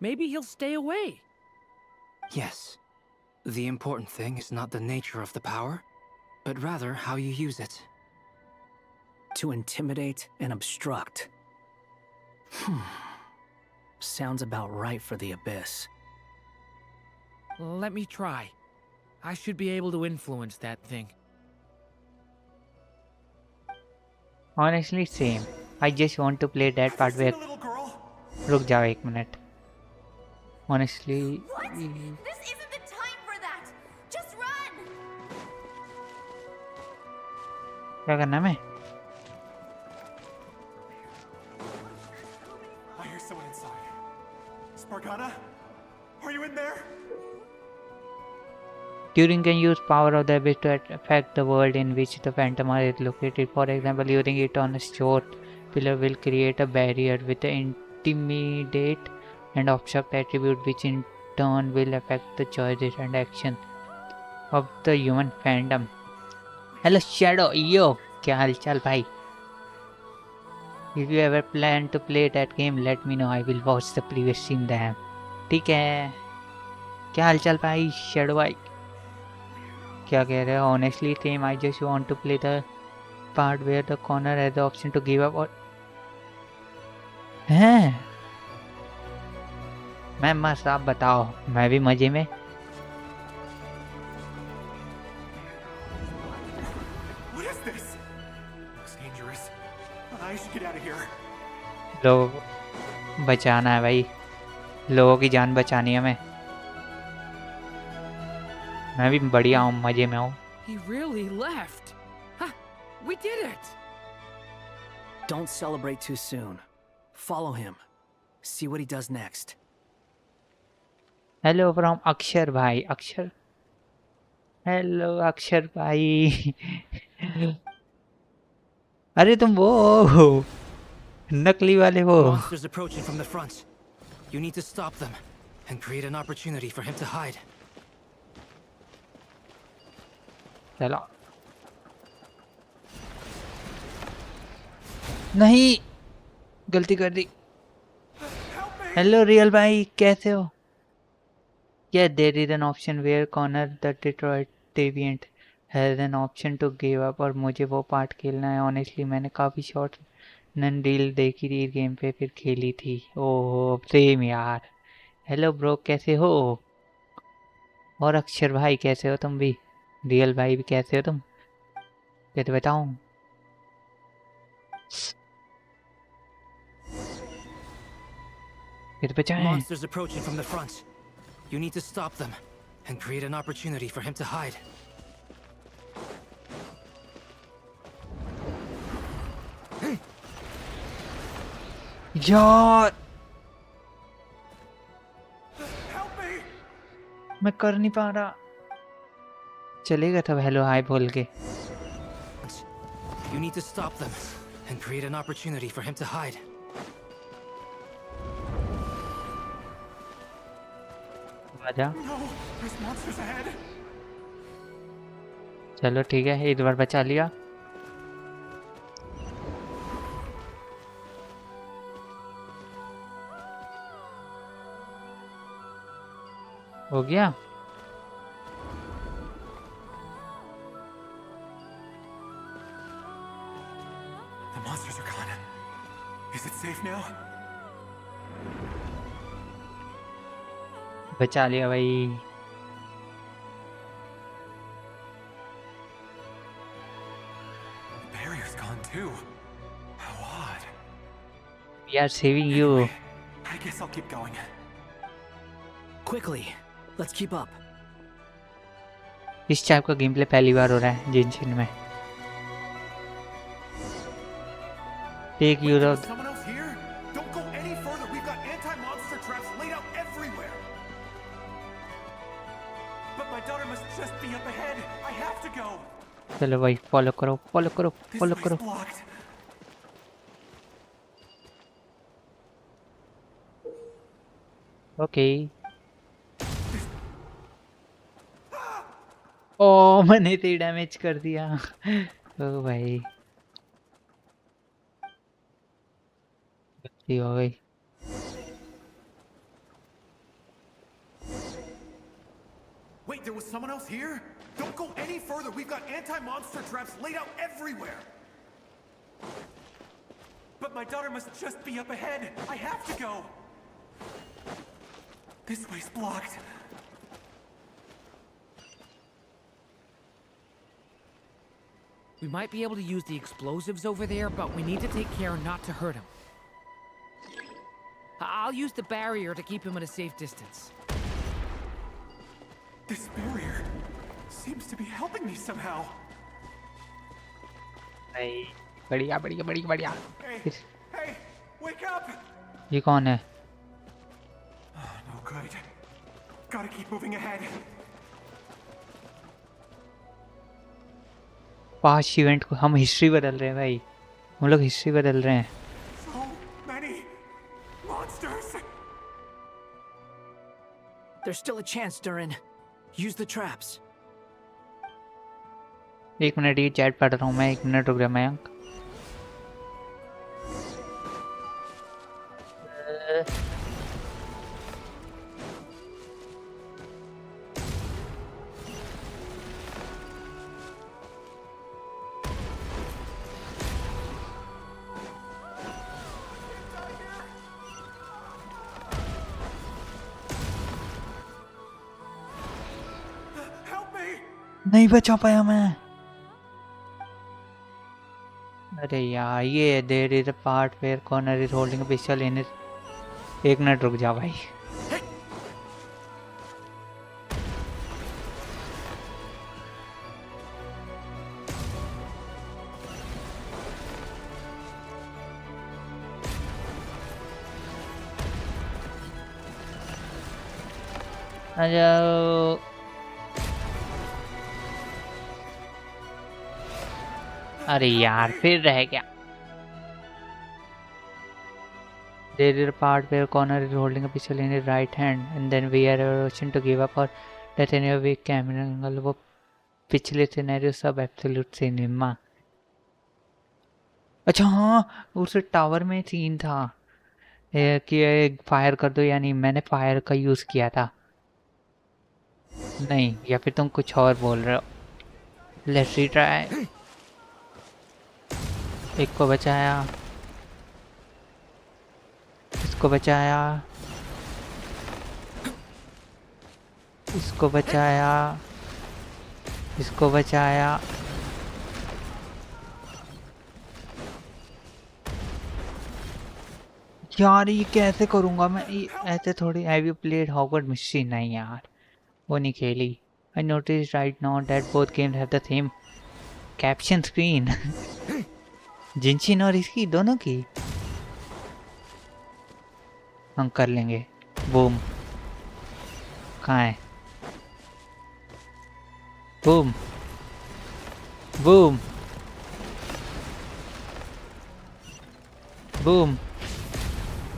Speaker 6: Maybe he'll stay away.
Speaker 8: Yes. The important thing is not the nature of the power, but rather how you use it.
Speaker 7: To intimidate and obstruct. Sounds about right for the Abyss.
Speaker 6: Let me try. I should be able to influence that thing.
Speaker 2: Honestly same. I just want to play that part where, रुक जाओ एक minute. Honestly
Speaker 9: What? This isn't the time for that! Just run!
Speaker 2: क्या करना है मैं?
Speaker 10: I hear someone inside. Spargana? Are you in there?
Speaker 2: Turing can use power of the abyss to affect the world in which the Phantom is located. For example, using it on a short pillar will create a barrier with the intimidate and obstruct attribute, which in turn will affect the choices and action of the human Phantom. Hello Shadow, yo, क्या हाल चाल भाई? If you ever plan to play that game, let me know. I will watch the previous stream then. ठीक है, क्या हाल चाल भाई Shadow भाई? क्या कह रहे हो? Honestly, same. I just want to play the part where the corner has the option to give up. और हैं? मैं मस्त, आप बताओ. मैं भी मजे में.
Speaker 10: What is this? Looks dangerous. I should get out of here.
Speaker 2: लोग बचाना है भाई. लोगों की जान बचानी है हमें. मैं भी बढ़िया हूँ, मजे में हूँ.
Speaker 6: He really left. Huh, we did it.
Speaker 7: Don't celebrate too soon. Follow him. See what he does next.
Speaker 2: Hello from अक्षर भाई. अक्षर, हेलो अक्षर भाई. अरे तुम वो नकली वाले वो.
Speaker 8: Monsters approaching from the front. You need to stop them and create an opportunity for him to hide.
Speaker 2: चलो. नहीं, गलती कर दी. हेलो रियल भाई, कैसे हो? Yeah, there is an option where Connor the Detroit Deviant has an option to give up. और मुझे वो पार्ट खेलना है. ऑनेस्टली मैंने काफ़ी शॉर्ट नन रील देखी थी गेम पे, फिर खेली थी. ओह सेम यार. हेलो ब्रो, कैसे हो? और अक्षर भाई कैसे हो तुम भी? रियल भाई भी कैसे हो तुम? कैसे बताऊं? कैसे बचाएं?
Speaker 8: Monsters approaching from the front. You need to stop them and create an opportunity for him to hide.
Speaker 2: यार मैं कर नहीं पा रहा. चलेगा तब हेलो हाय बोल के.
Speaker 8: You need to stop them and create an opportunity for him to hide.
Speaker 2: आजा.
Speaker 10: No, there's monsters ahead.
Speaker 2: चलो ठीक है, एक बार बचा लिया. हो गया.
Speaker 10: The monsters are gone. Is it safe now?
Speaker 2: बचा लिया भाई.
Speaker 10: The barrier's gone too. How odd.
Speaker 2: We are saving you.
Speaker 10: I guess I'll keep going.
Speaker 7: Quickly, let's keep up.
Speaker 2: इस टाइप का गेम प्ले पहली बार हो रहा है जेंशिन में. टेक यूरो.
Speaker 10: Someone else here? Don't go any further. We've got anti-monster traps laid out everywhere. But my daughter must just be up ahead. I have to go.
Speaker 2: चलो भाई फॉलो करो, फॉलो करो,
Speaker 10: This
Speaker 2: फॉलो
Speaker 10: way's
Speaker 2: करो.
Speaker 10: blocked.
Speaker 2: Okay. ओ मैंने तो damage कर दिया. ओ भाई गलती हो गई.
Speaker 10: Wait, there was someone else here? Don't go any further. We've got anti-monster traps laid out everywhere. But my daughter must just be up ahead. I have to go. This way's blocked.
Speaker 6: We might be able to use the explosives over there, but we need to take care not to hurt him. I'll use the barrier to keep him at a safe distance.
Speaker 10: This barrier seems to be helping me somehow.
Speaker 2: नहीं, बढ़िया बढ़िया बढ़िया बढ़िया।
Speaker 10: Hey,
Speaker 2: इस-
Speaker 10: hey, wake up!
Speaker 2: ये कौन है?
Speaker 10: No good. Gotta keep moving ahead.
Speaker 2: Past event को हम हिस्ट्री बदल रहे हैं भाई, हम लोग हिस्ट्री बदल रहे हैं।
Speaker 10: So many monsters.
Speaker 7: There's still a chance, Durin. Use the traps.
Speaker 2: एक मिनट, ये चैट पढ़ रहा हूँ मैं, 1 मिनट रुक जा मयंक।
Speaker 10: Help me!
Speaker 2: नहीं बचा पाया मैं। अरे यार, ये there is a part where corner is holding a pistol in it. 1 minute रुक जा भाई। आ जाओ। अरे यार, फिर रह गया। There is a part where Connor is holding a pistol in his right hand, and then we are rushing to give up or that any weak camera angle. वो पिछले सिनेरियो सब एब्सोल्यूट सिनेमा। अच्छा हाँ, उस tower में scene था कि fire कर दो, यानी मैंने फायर का यूज किया था। नहीं, या फिर तुम कुछ और बोल रहे हो। Let's retry. एक को बचाया, इसको बचाया, इसको बचाया, इसको बचाया। यार ये कैसे करूँगा मैं, ऐसे थोड़ी। Have you played Hogwarts mystery? नहीं यार, वो नहीं खेली। I notice right now that both games have the same caption screen. Genshin और इसकी दोनों की हम कर लेंगे। बूम, कहाँ है? Boom boom boom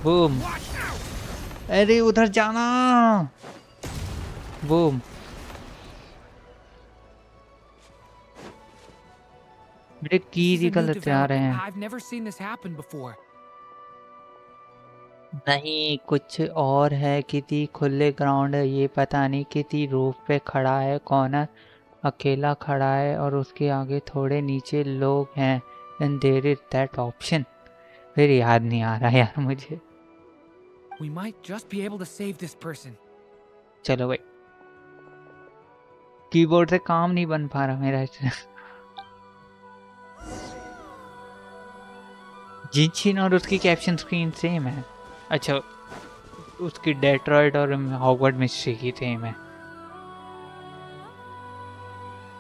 Speaker 2: boom. अरे उधर जाना। बूम। मेरे की
Speaker 6: This is a new
Speaker 2: गलत आ रहे
Speaker 6: development.
Speaker 2: हैं।
Speaker 6: I've never seen this happen before.
Speaker 2: नहीं, कुछ और है। किसी खुले ग्राउंड है, ये पता नहीं किसी रूफ पे खड़ा है, कॉर्नर अकेला खड़ा है और उसके आगे थोड़े नीचे लोग हैं। And there is that option. फिर याद नहीं आ रहा यार मुझे।
Speaker 6: We might just be able to save this person.
Speaker 2: चलो भाई, कीबोर्ड से काम नहीं बन पा रहा मेरा इससे। जिनशिन और उसकी कैप्शन स्क्रीन सेम है। अच्छा, उसकी डेट्रॉइट और हॉगवर्ट्स मिस्ट्री की सेम है।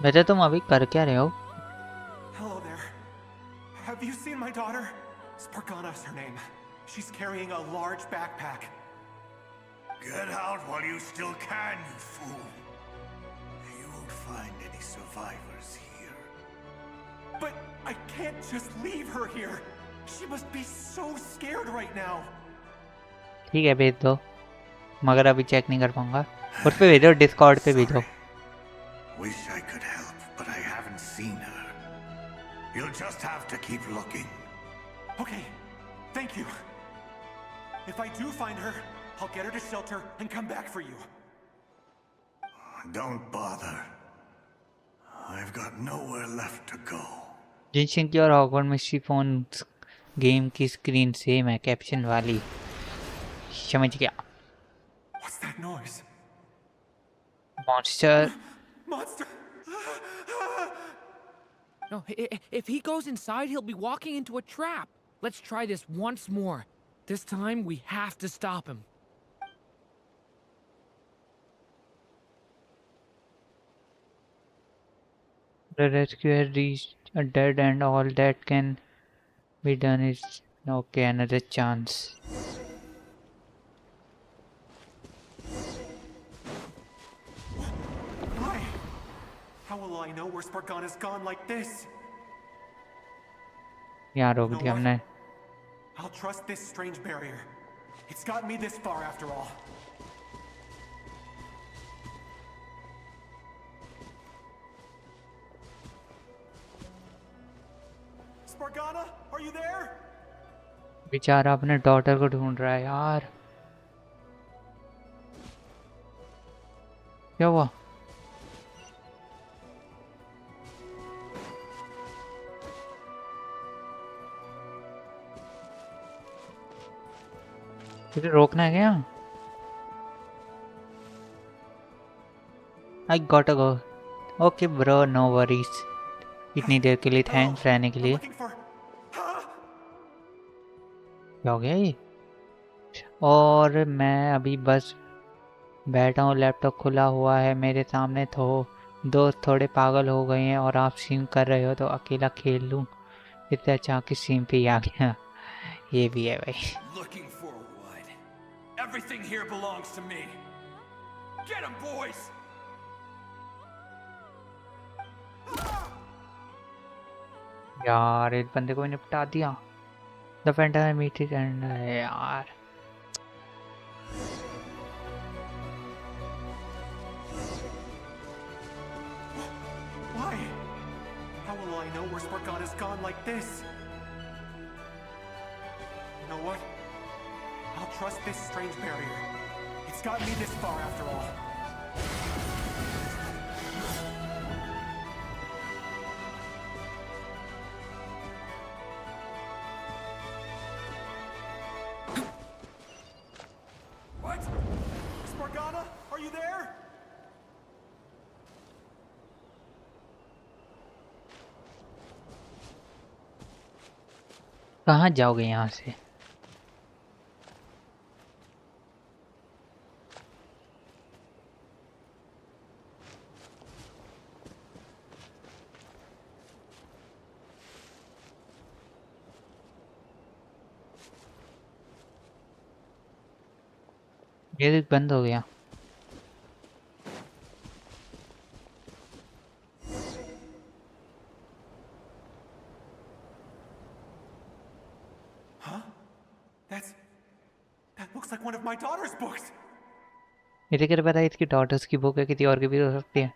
Speaker 2: वैसे तुम अभी कर क्या रहे हो?
Speaker 10: Hello there. Have you seen my daughter? Spargana is her name. She's carrying a large backpack.
Speaker 11: Get out while you still can, you fool. You won't find any survivors here.
Speaker 10: But I can't just leave her here. She must be so scared right now.
Speaker 2: ठीक है, भेज दो, मगर अभी check नहीं कर पाऊंगा। उस पे भेजो, डिस्कॉर्ड पे भेजो।
Speaker 11: Wish I could help, but I haven't seen her. You'll just have to keep looking.
Speaker 10: Okay, thank you. If I do find her, I'll get her to shelter and come back for you.
Speaker 11: Don't bother. I've got nowhere left to go.
Speaker 2: जिनशिन की और Hogwarts mystery phone game की screen same है, caption वाली। समझ गया।
Speaker 10: What's that noise?
Speaker 2: Monster.
Speaker 10: Monster!
Speaker 6: No, if he goes inside, he'll be walking into a trap. Let's try this once more. This time, we have to stop him.
Speaker 2: The rescue has reached a dead end. All that can be done is okay. Another chance.
Speaker 10: Why? How will I know where Spargana's gone like this?
Speaker 2: यहाँ
Speaker 10: You
Speaker 2: रोक
Speaker 10: know
Speaker 2: दिया
Speaker 10: what?
Speaker 2: हमने.
Speaker 10: I'll trust this strange barrier. It's gotten me this far after all. Spargana, are you there?
Speaker 2: बेचारा अपने daughter को ढूंढ रहा है यार. क्या हुआ? तुझे रोकना है क्या? I gotta go. Okay bro, no worries. इतनी देर के लिए थैंक्स रहने के लिए. क्या हो गया ये? और मैं अभी बस बैठा हूँ, लैपटॉप खुला हुआ है मेरे सामने. तो दोस्त थोड़े पागल हो गए हैं और आप स्ट्रीम कर रहे हो तो अकेला खेल लूँ. इतने अच्छा कि स्ट्रीम पे ही आ गया. ये भी है भाई.
Speaker 11: Looking for what? Everything here belongs to me. Get him, boys!
Speaker 2: यार इस बंदे को निपटा दिया. द फैंटम मीटिंग एंड यार
Speaker 10: Why? How will I know where Spargana's gone like this? You know what? I'll trust this strange barrier. It's gotten me this far after all. What? Spargana, are you there?
Speaker 2: कहाँ जाओगे यहाँ से? Music बंद हो गया.
Speaker 10: Huh? That looks like one of my daughter's books.
Speaker 2: मुझे क्या पता इसकी डॉटर्स की बुक है, किसी और की भी हो सकती है.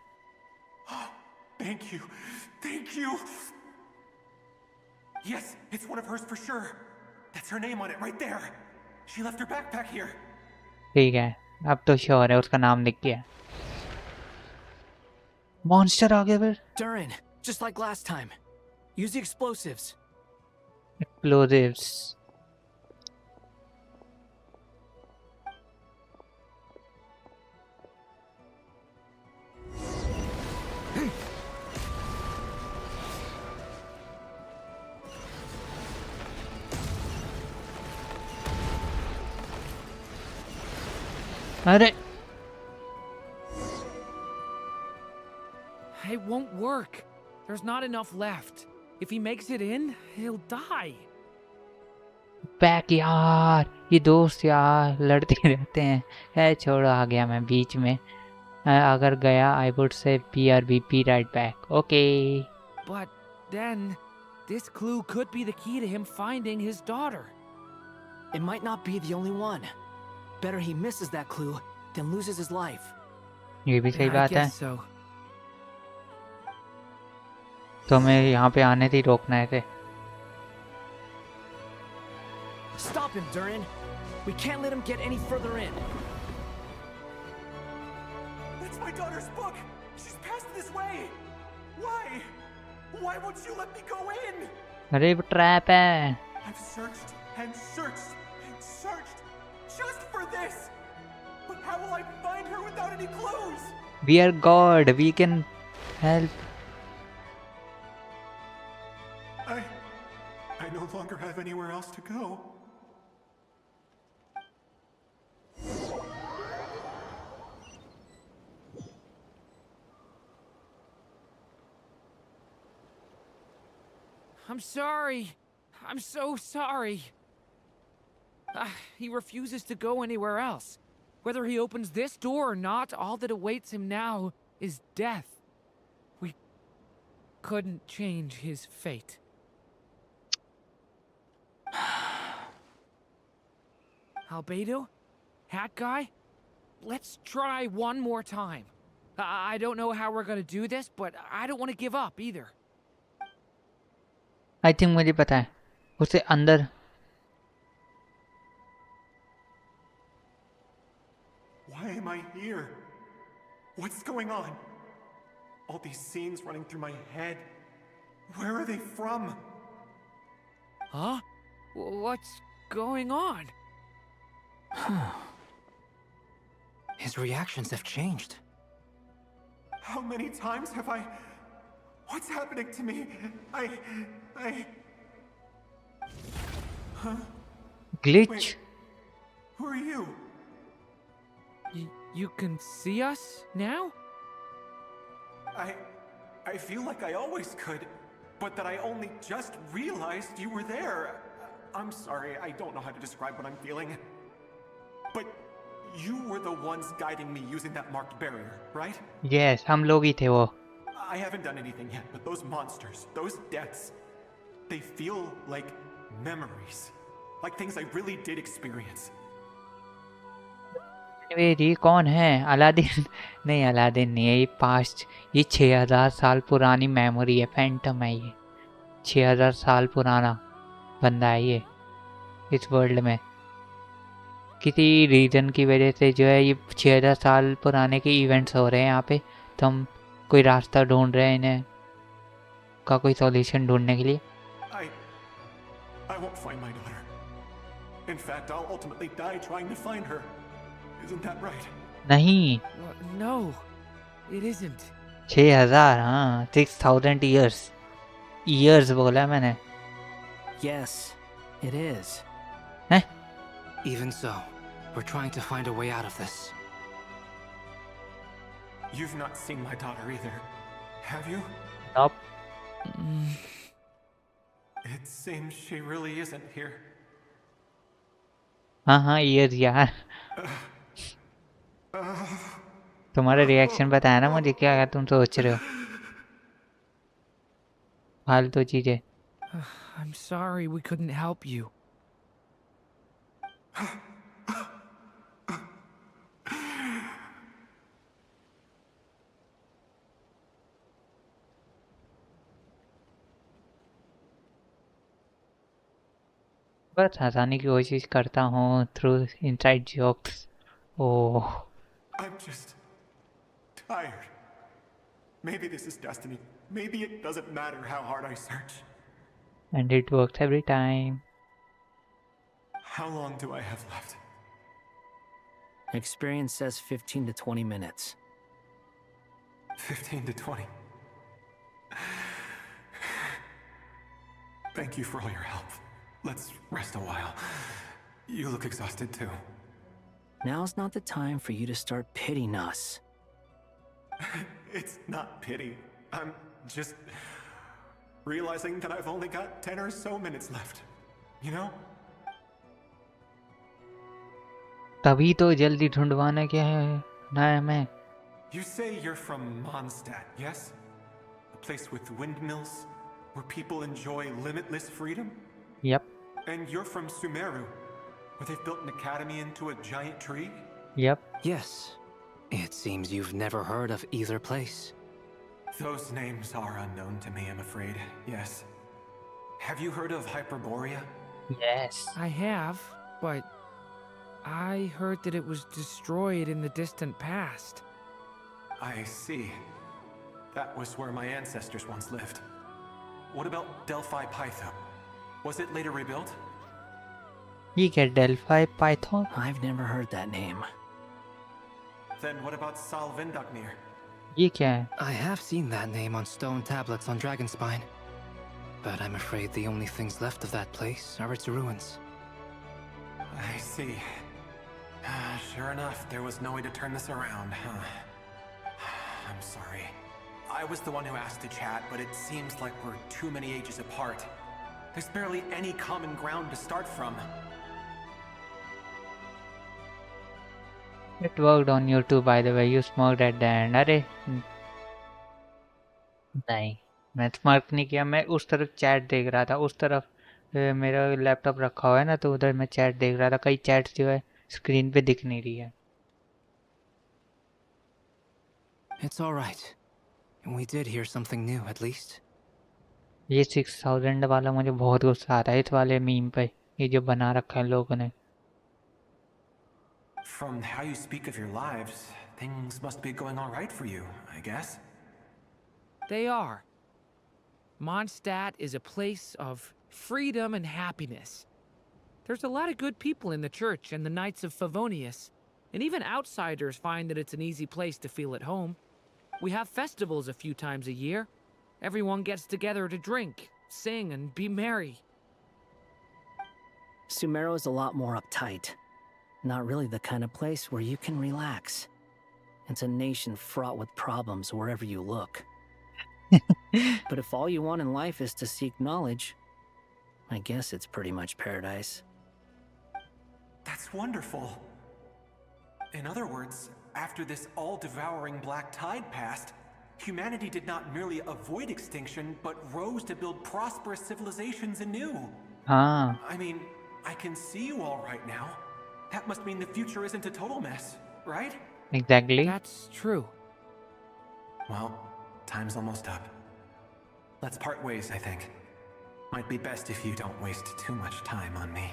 Speaker 10: Thank you. Thank you. Yes, it's one of hers for sure. That's her name on it right there. She left her backpack here.
Speaker 2: ठीक है, अब तो श्योर है, उसका नाम लिख गया. मॉन्स्टर आ गया फिर.
Speaker 7: Durin, just like last time. Use the explosives.
Speaker 2: Explosives. अरे
Speaker 6: It won't work. There's not enough left. If he makes it in, he'll die.
Speaker 2: Back यार, ये दोस्त यार लड़ते रहते हैं. है छोड़ो, आ गया मैं बीच में. अगर गया I would say BRB right back. Okay.
Speaker 6: But then, this clue could be the key to him finding his daughter.
Speaker 7: It might not be the only one. Better he misses that clue than loses his life.
Speaker 2: ये भी सही
Speaker 6: I
Speaker 2: बात है.
Speaker 6: guess so.
Speaker 2: तो हमें यहाँ पे आने से रोकना है थे.
Speaker 7: Stop him, Durin. We can't let him get any further in.
Speaker 10: That's my daughter's book. She's passed this way. Why? Why won't you let me go in?
Speaker 2: अरे वो ट्रैप है.
Speaker 10: I've searched and searched and searched just for this. But how will I find her without any clues?
Speaker 2: We are God. We can help.
Speaker 10: I no longer have anywhere else to go.
Speaker 6: I'm sorry. I'm so sorry. He refuses to go anywhere else. Whether he opens this door or not, all that awaits him now is death. We couldn't change his fate. Albedo? Hat guy? Let's try one more time. I don't know how we're gonna do this, but I don't want to give up either.
Speaker 2: I think मुझे पता है उसे अंदर
Speaker 10: Why am I here? What's going on? All these scenes running through my head. Where are they from?
Speaker 6: Huh? What's going on?
Speaker 8: His reactions have changed.
Speaker 10: How many times have I... What's happening to me? Huh?
Speaker 2: glitch.
Speaker 10: Wait. Who are you?
Speaker 6: You can see us now?
Speaker 10: I feel like I always could, but that I only just realized you were there. I'm sorry, I don't know how to describe what I'm feeling. But you were the ones guiding me using that marked barrier, right?
Speaker 2: Yes, हम लोग ही थे वो.
Speaker 10: I haven't done anything yet, but those monsters, those deaths, they feel like memories. Like things I really did experience.
Speaker 2: ये कौन है? Aladdin? नहीं, Aladdin नहीं है, ये पास्ट. ये 6000 साल पुरानी मेमोरी है. फैंटम है ये. 6000 साल पुराना बंदा है ये इस वर्ल्ड में. किसी रीजन की वजह से जो है ये 6000 साल पुराने के इवेंट्स हो रहे हैं यहाँ पे. तो हम कोई रास्ता ढूंढ रहे हैं इन्हें का कोई सॉल्यूशन ढूंढने के लिए.
Speaker 10: I won't find my daughter. In fact, I'll ultimately die trying to find her. Isn't that right?
Speaker 2: नहीं.
Speaker 6: No, it isn't.
Speaker 2: 6000, हाँ, 6000 years. Years बोला मैंने.
Speaker 7: Yes, it is.
Speaker 2: हैं?
Speaker 8: Even so, we're trying to find a way out of this.
Speaker 10: You've not seen my daughter either, have you?
Speaker 2: Nope.
Speaker 10: It seems she really isn't here.
Speaker 2: हाँ years यार. तुम्हारा reaction बताया ना मुझे, क्या तुम सोच रहे हो? फालतू चीजें.
Speaker 6: I'm sorry we couldn't help you.
Speaker 2: बस हंसाने की कोशिश करता हूँ through inside jokes. Oh.
Speaker 10: I'm just tired. Maybe this is destiny. Maybe it doesn't matter how hard I search.
Speaker 2: And it works every time.
Speaker 10: How long do I have left?
Speaker 7: Experience says 15 to 20 minutes.
Speaker 10: 15 to 20. Thank you for all your help. Let's rest a while. You look exhausted too.
Speaker 7: Now's not the time for you to start pitying us.
Speaker 10: It's not pity. I'm just realizing that I've only got 10 or so minutes left. You know?
Speaker 2: तभी तो जल्दी ढूंढवाना क्या है ना हमें.
Speaker 10: You say you're from Mondstadt, yes? A place with windmills, where people enjoy limitless freedom?
Speaker 2: Yep.
Speaker 10: And you're from Sumeru, where they've built an academy into a giant tree?
Speaker 2: Yep.
Speaker 8: Yes. It seems you've never heard of either place.
Speaker 10: Those names are unknown to me, I'm afraid, yes. Have you heard of Hyperborea?
Speaker 2: Yes.
Speaker 6: I have, but I heard that it was destroyed in the distant past.
Speaker 10: I see. That was where my ancestors once lived. What about Delphi Pytho? Was it later rebuilt?
Speaker 2: ये क्या Delphi Python?
Speaker 7: I've never heard that name.
Speaker 10: Then what about Sal Vindagnir?
Speaker 2: ये क्या है?
Speaker 8: I have seen that name on stone tablets on Dragonspine. But I'm afraid the only things left of that place are its ruins.
Speaker 10: I see. Sure enough, there was no way to turn this around, huh? I'm sorry. I was the one who asked to chat, but it seems like we're too many ages apart. There's barely any common ground to start from.
Speaker 2: It worked on you too, by the way. You smoked at the end. अरे नहीं, मैं smirk नहीं किया. मैं उस तरफ chat देख रहा था. उस तरफ मेरा लैपटॉप रखा हुआ है ना, तो उधर मैं चैट देख रहा था. कई चैट्स जो है स्क्रीन पे दिख नहीं रही है.
Speaker 8: It's alright. We did hear something new, at least.
Speaker 2: ये 6000 वाला मुझे बहुत गुस्सा आता है इस वाले मीम पे, ये जो बना रखा है लोगों ने.
Speaker 10: From how you speak of your lives, things must be going all right for you, I guess.
Speaker 6: They are. Mondstadt is a place of freedom and happiness. There's a lot of good people in the church and the Knights of Favonius, and even outsiders find that it's an easy place to feel at home. We have festivals a few times a year. Everyone gets together to drink, sing, and be merry.
Speaker 7: Sumeru is a lot more uptight. Not really the kind of place where you can relax. It's a nation fraught with problems wherever you look. But if all you want in life is to seek knowledge, I guess it's pretty much paradise.
Speaker 10: That's wonderful. In other words, after this all-devouring black tide passed, humanity did not merely avoid extinction, but rose to build prosperous civilizations anew.
Speaker 2: हाँ.
Speaker 10: I mean, I can see you all right now. That must mean the future isn't a total mess, right?
Speaker 2: Exactly.
Speaker 6: That's true.
Speaker 10: Well, time's almost up. Let's part ways, I think. Might be best if you don't waste too much time on me.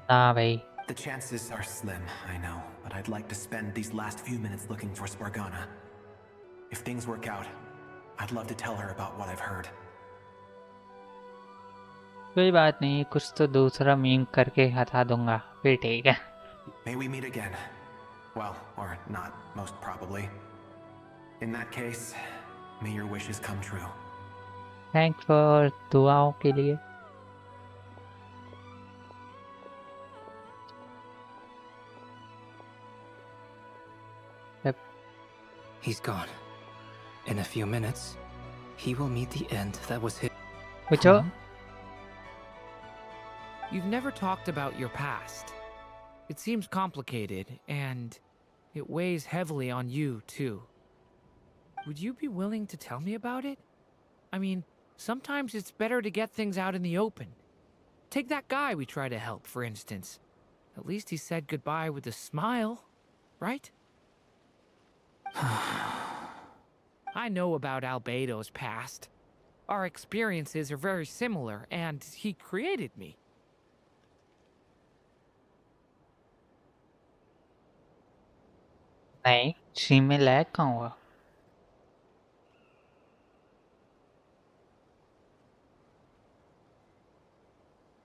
Speaker 2: हाँ भाई.
Speaker 10: The chances are slim, I know, but I'd like to spend these last few minutes looking for Spargana. If things work out, I'd love to tell her about what I've heard.
Speaker 2: कोई बात नहीं, कुछ तो दूसरा meme करके हटा दूंगा, फिर ठीक है.
Speaker 10: May we meet again. Well, or not, most probably. In that case, may your wishes come true.
Speaker 2: Thanks for दुआओं के लिए.
Speaker 8: He's gone. In a few minutes, he will meet the end that was his.
Speaker 2: पूछो.
Speaker 6: You've never talked about your past. It seems complicated, and it weighs heavily on you, too. Would you be willing to tell me about it? I mean, sometimes it's better to get things out in the open. Take that guy we try to help, for instance. At least he said goodbye with a smile, right? I know about Albedo's past. Our experiences are very similar, and he created me.
Speaker 2: नहीं, stream में lag कहाँ हुआ?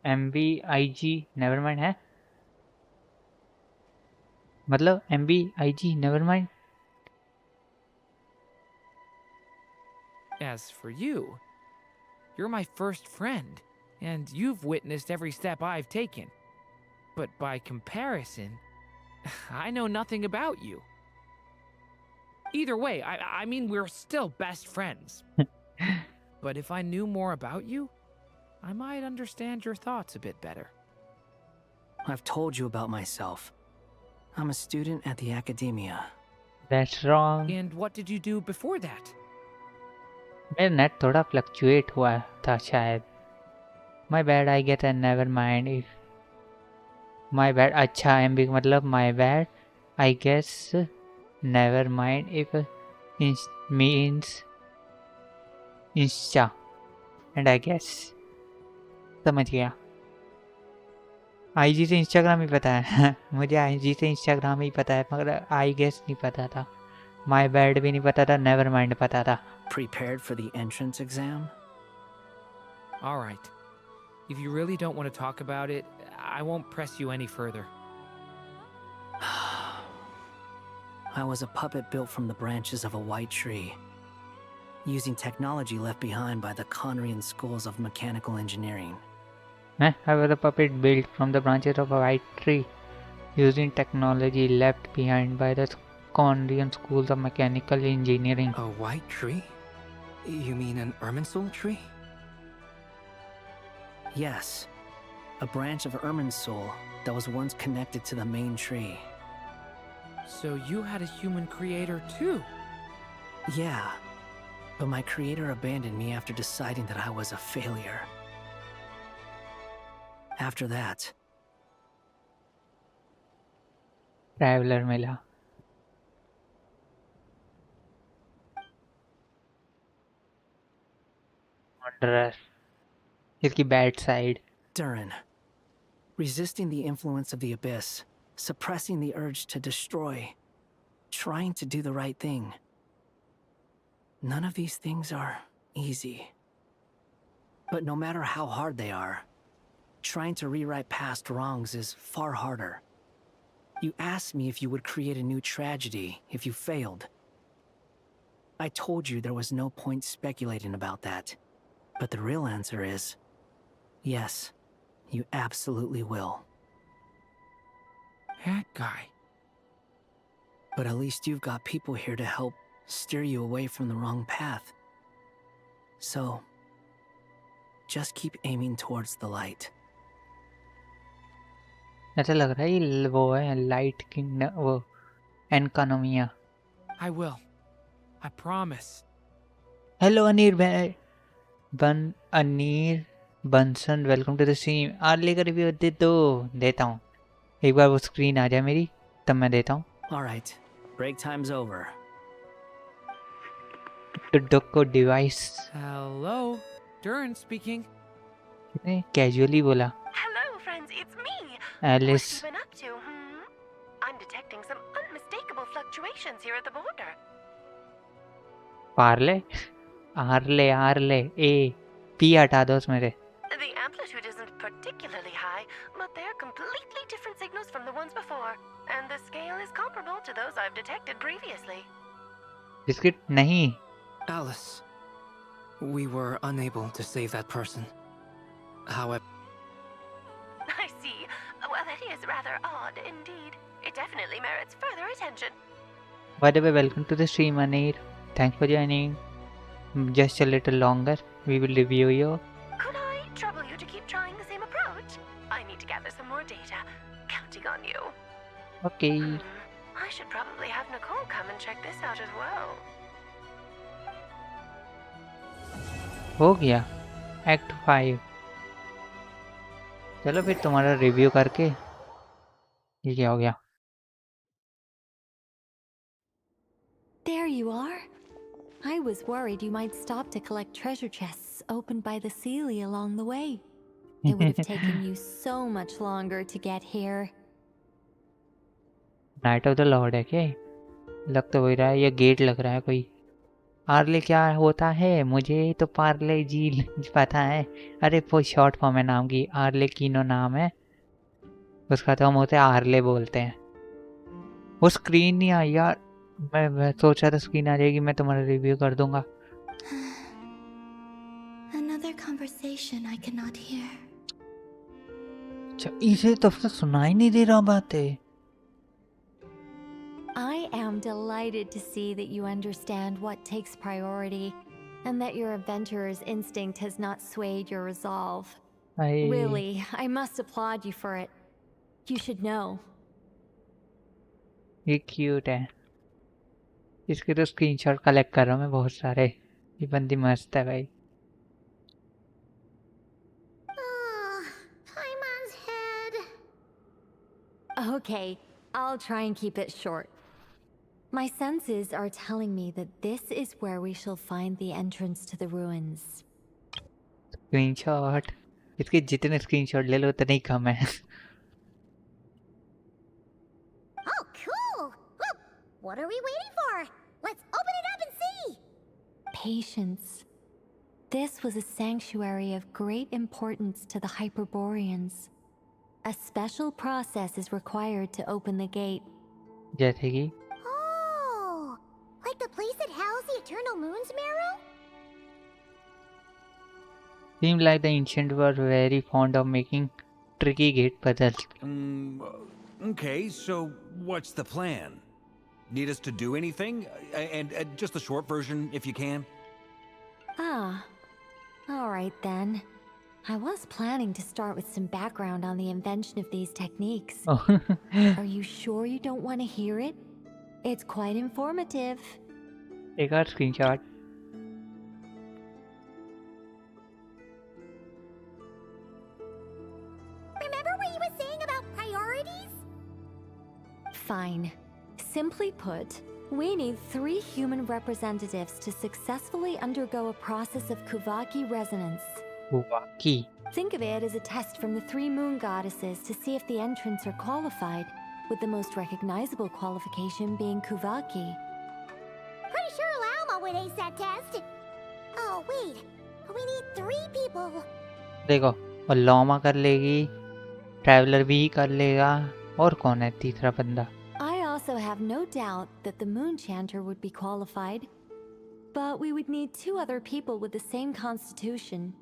Speaker 2: MBIG never mind है? मतलब MBIG never mind?
Speaker 6: As for you, you're my first friend, and you've witnessed every step I've taken. But by comparison, I know nothing about you. Either way, I mean, we're still best friends. But if I knew more about you, I might understand your thoughts a bit better.
Speaker 7: I've told you about myself. I'm a student at the academia.
Speaker 2: That's wrong.
Speaker 6: And what did you do before that?
Speaker 2: मेरा net थोड़ा fluctuate हुआ था शायद. My bad, I get a never mind if. My bad. अच्छा MB मतलब my bad. I guess never mind if means insta. And I guess. समझ गया. IG से इंस्टाग्राम ही पता है. मुझे IG से इंस्टाग्राम ही पता है, मगर I guess नहीं पता था. My bad भी नहीं पता था, never mind पता था.
Speaker 7: Prepared for the entrance exam?
Speaker 6: All right. If you really don't want to talk about it, I won't press you any further.
Speaker 7: I was a puppet built from the branches of a white tree, using technology left behind by the Conrian schools of mechanical engineering.
Speaker 2: I was a puppet built from the branches of a white tree, using technology left behind by the Conrian schools of mechanical engineering.
Speaker 8: A white tree? You mean an Irminsul tree?
Speaker 7: Yes. A branch of Ermin's soul that was once connected to the main tree.
Speaker 6: So you had a human creator too?
Speaker 7: Yeah. But my creator abandoned me after deciding that I was a failure. After that,
Speaker 2: traveller मिला. Wanderer. इसकी bad side.
Speaker 7: Durin. Resisting the influence of the abyss, suppressing the urge to destroy, trying to do the right thing. None of these things are easy. But no matter how hard they are, trying to rewrite past wrongs is far harder. You asked me if you would create a new tragedy if you failed. I told you there was no point speculating about that. But the real answer is, yes, you absolutely will.
Speaker 6: That guy.
Speaker 7: But at least you've got people here to help steer you away from the wrong path. So, just keep aiming towards the light.
Speaker 2: ऐसा लग रहा है ये वो है light king वो Enkanomiya.
Speaker 6: I will. I promise.
Speaker 2: Hello Anir Anir Bansan, welcome to the stream. Early का review देता हूँ. एक बार वो स्क्रीन आ जाए मेरी तब मैं देता हूँ.
Speaker 7: Alright, break time's over.
Speaker 2: डोको डिवाइस.
Speaker 6: Hello, Durin speaking.
Speaker 2: कितने कैजुअली बोला.
Speaker 12: Hello, friends, it's me.
Speaker 2: Alice.
Speaker 12: What have you been up to, I'm detecting some unmistakable fluctuations here at the border.
Speaker 2: Parle early A P हटा दो उसमें से.
Speaker 12: The amplitude isn't particularly high, but they're completely different signals from the ones before, and the scale is comparable to those I've detected previously.
Speaker 2: Biscuit नहीं.
Speaker 8: Alice, we were unable to save that person. However,
Speaker 12: I see. Well, that is rather odd indeed. It definitely merits further attention.
Speaker 2: By the way, welcome to the stream, Anir. Thanks for joining. Just a little longer, we will review you.
Speaker 12: Could I trouble you to keep trying the same approach? I need to gather some more data. Counting on you.
Speaker 2: Okay.
Speaker 12: I should probably have Nicole come and check this out as well.
Speaker 2: हो गया act 5. चलो फिर तुम्हारा review करके. ये क्या हो गया.
Speaker 13: There you are. I was worried you might stop to collect treasure chests opened by the Sealy along the way. It would have taken you so much longer to get here.
Speaker 2: Night of the Lord है क्या. लग तो वही रहा है. ये gate लग रहा है कोई. आर्ले क्या होता है मुझे तो पार्ले जी पता है. अरे वो शॉर्ट फॉर्म है नाम की. आर्ले कीनो नाम है उसका, तो हम उसे आर्ले बोलते हैं. वो स्क्रीन नहीं आई यार. मैं सोच रहा था स्क्रीन आ जाएगी मैं तुम्हारा रिव्यू कर दूंगा.
Speaker 9: Another conversation I cannot hear.
Speaker 2: अच्छा इसे तब से सुनाई नहीं दे रहा बातें.
Speaker 13: I am delighted to see that you understand what takes priority and that your adventurer's instinct has not swayed your resolve. Really, I must applaud you for it. You should know.
Speaker 2: ये cute है. इसके तो screenshot collect कर रहा हूँ मैं बहुत सारे. ये बंदी मस्त है भाई.
Speaker 3: Paimon's head.
Speaker 13: Okay, I'll try and keep it short. My senses are telling me that this is where we shall find the entrance to the ruins.
Speaker 2: Screenshot. इसके जितने स्क्रीनशॉट ले लो उतने ही कम है.
Speaker 3: Oh, cool. Well, what are we waiting for? Let's open it up and see.
Speaker 13: Patience. This was a sanctuary of great importance to the Hyperboreans. A special process is required to open the gate.
Speaker 2: जैसे कि
Speaker 3: Oh, like the place that housed the Eternal Moon's Marrow?
Speaker 2: seemed like the ancient were very fond of making tricky gate puzzles.
Speaker 4: Okay, so what's the plan? Need us to do anything? And just the short version, if you can.
Speaker 13: Ah, all right then. I was planning to start with some background on the invention of these techniques.
Speaker 2: Oh.
Speaker 13: Are you sure you don't want to hear it? It's quite informative.
Speaker 2: Take a screenshot.
Speaker 3: Remember what you were saying about priorities?
Speaker 13: Fine. Simply put, we need 3 human representatives to successfully undergo a process of Kuvaki resonance.
Speaker 2: Kuvaki.
Speaker 13: Think of it as a test from the 3 moon goddesses to see if the entrants are qualified, with the most recognizable qualification being Kuvaki.
Speaker 3: Pretty sure Lauma would ace that test. Oh, wait. We need 3 people.
Speaker 2: देखो और लॉमा कर लेगी, traveller भी कर लेगा, और कौन है तीसरा बंदा?
Speaker 13: I also have no doubt that the moon chanter would be qualified, but we would need 2 other people with the same constitution.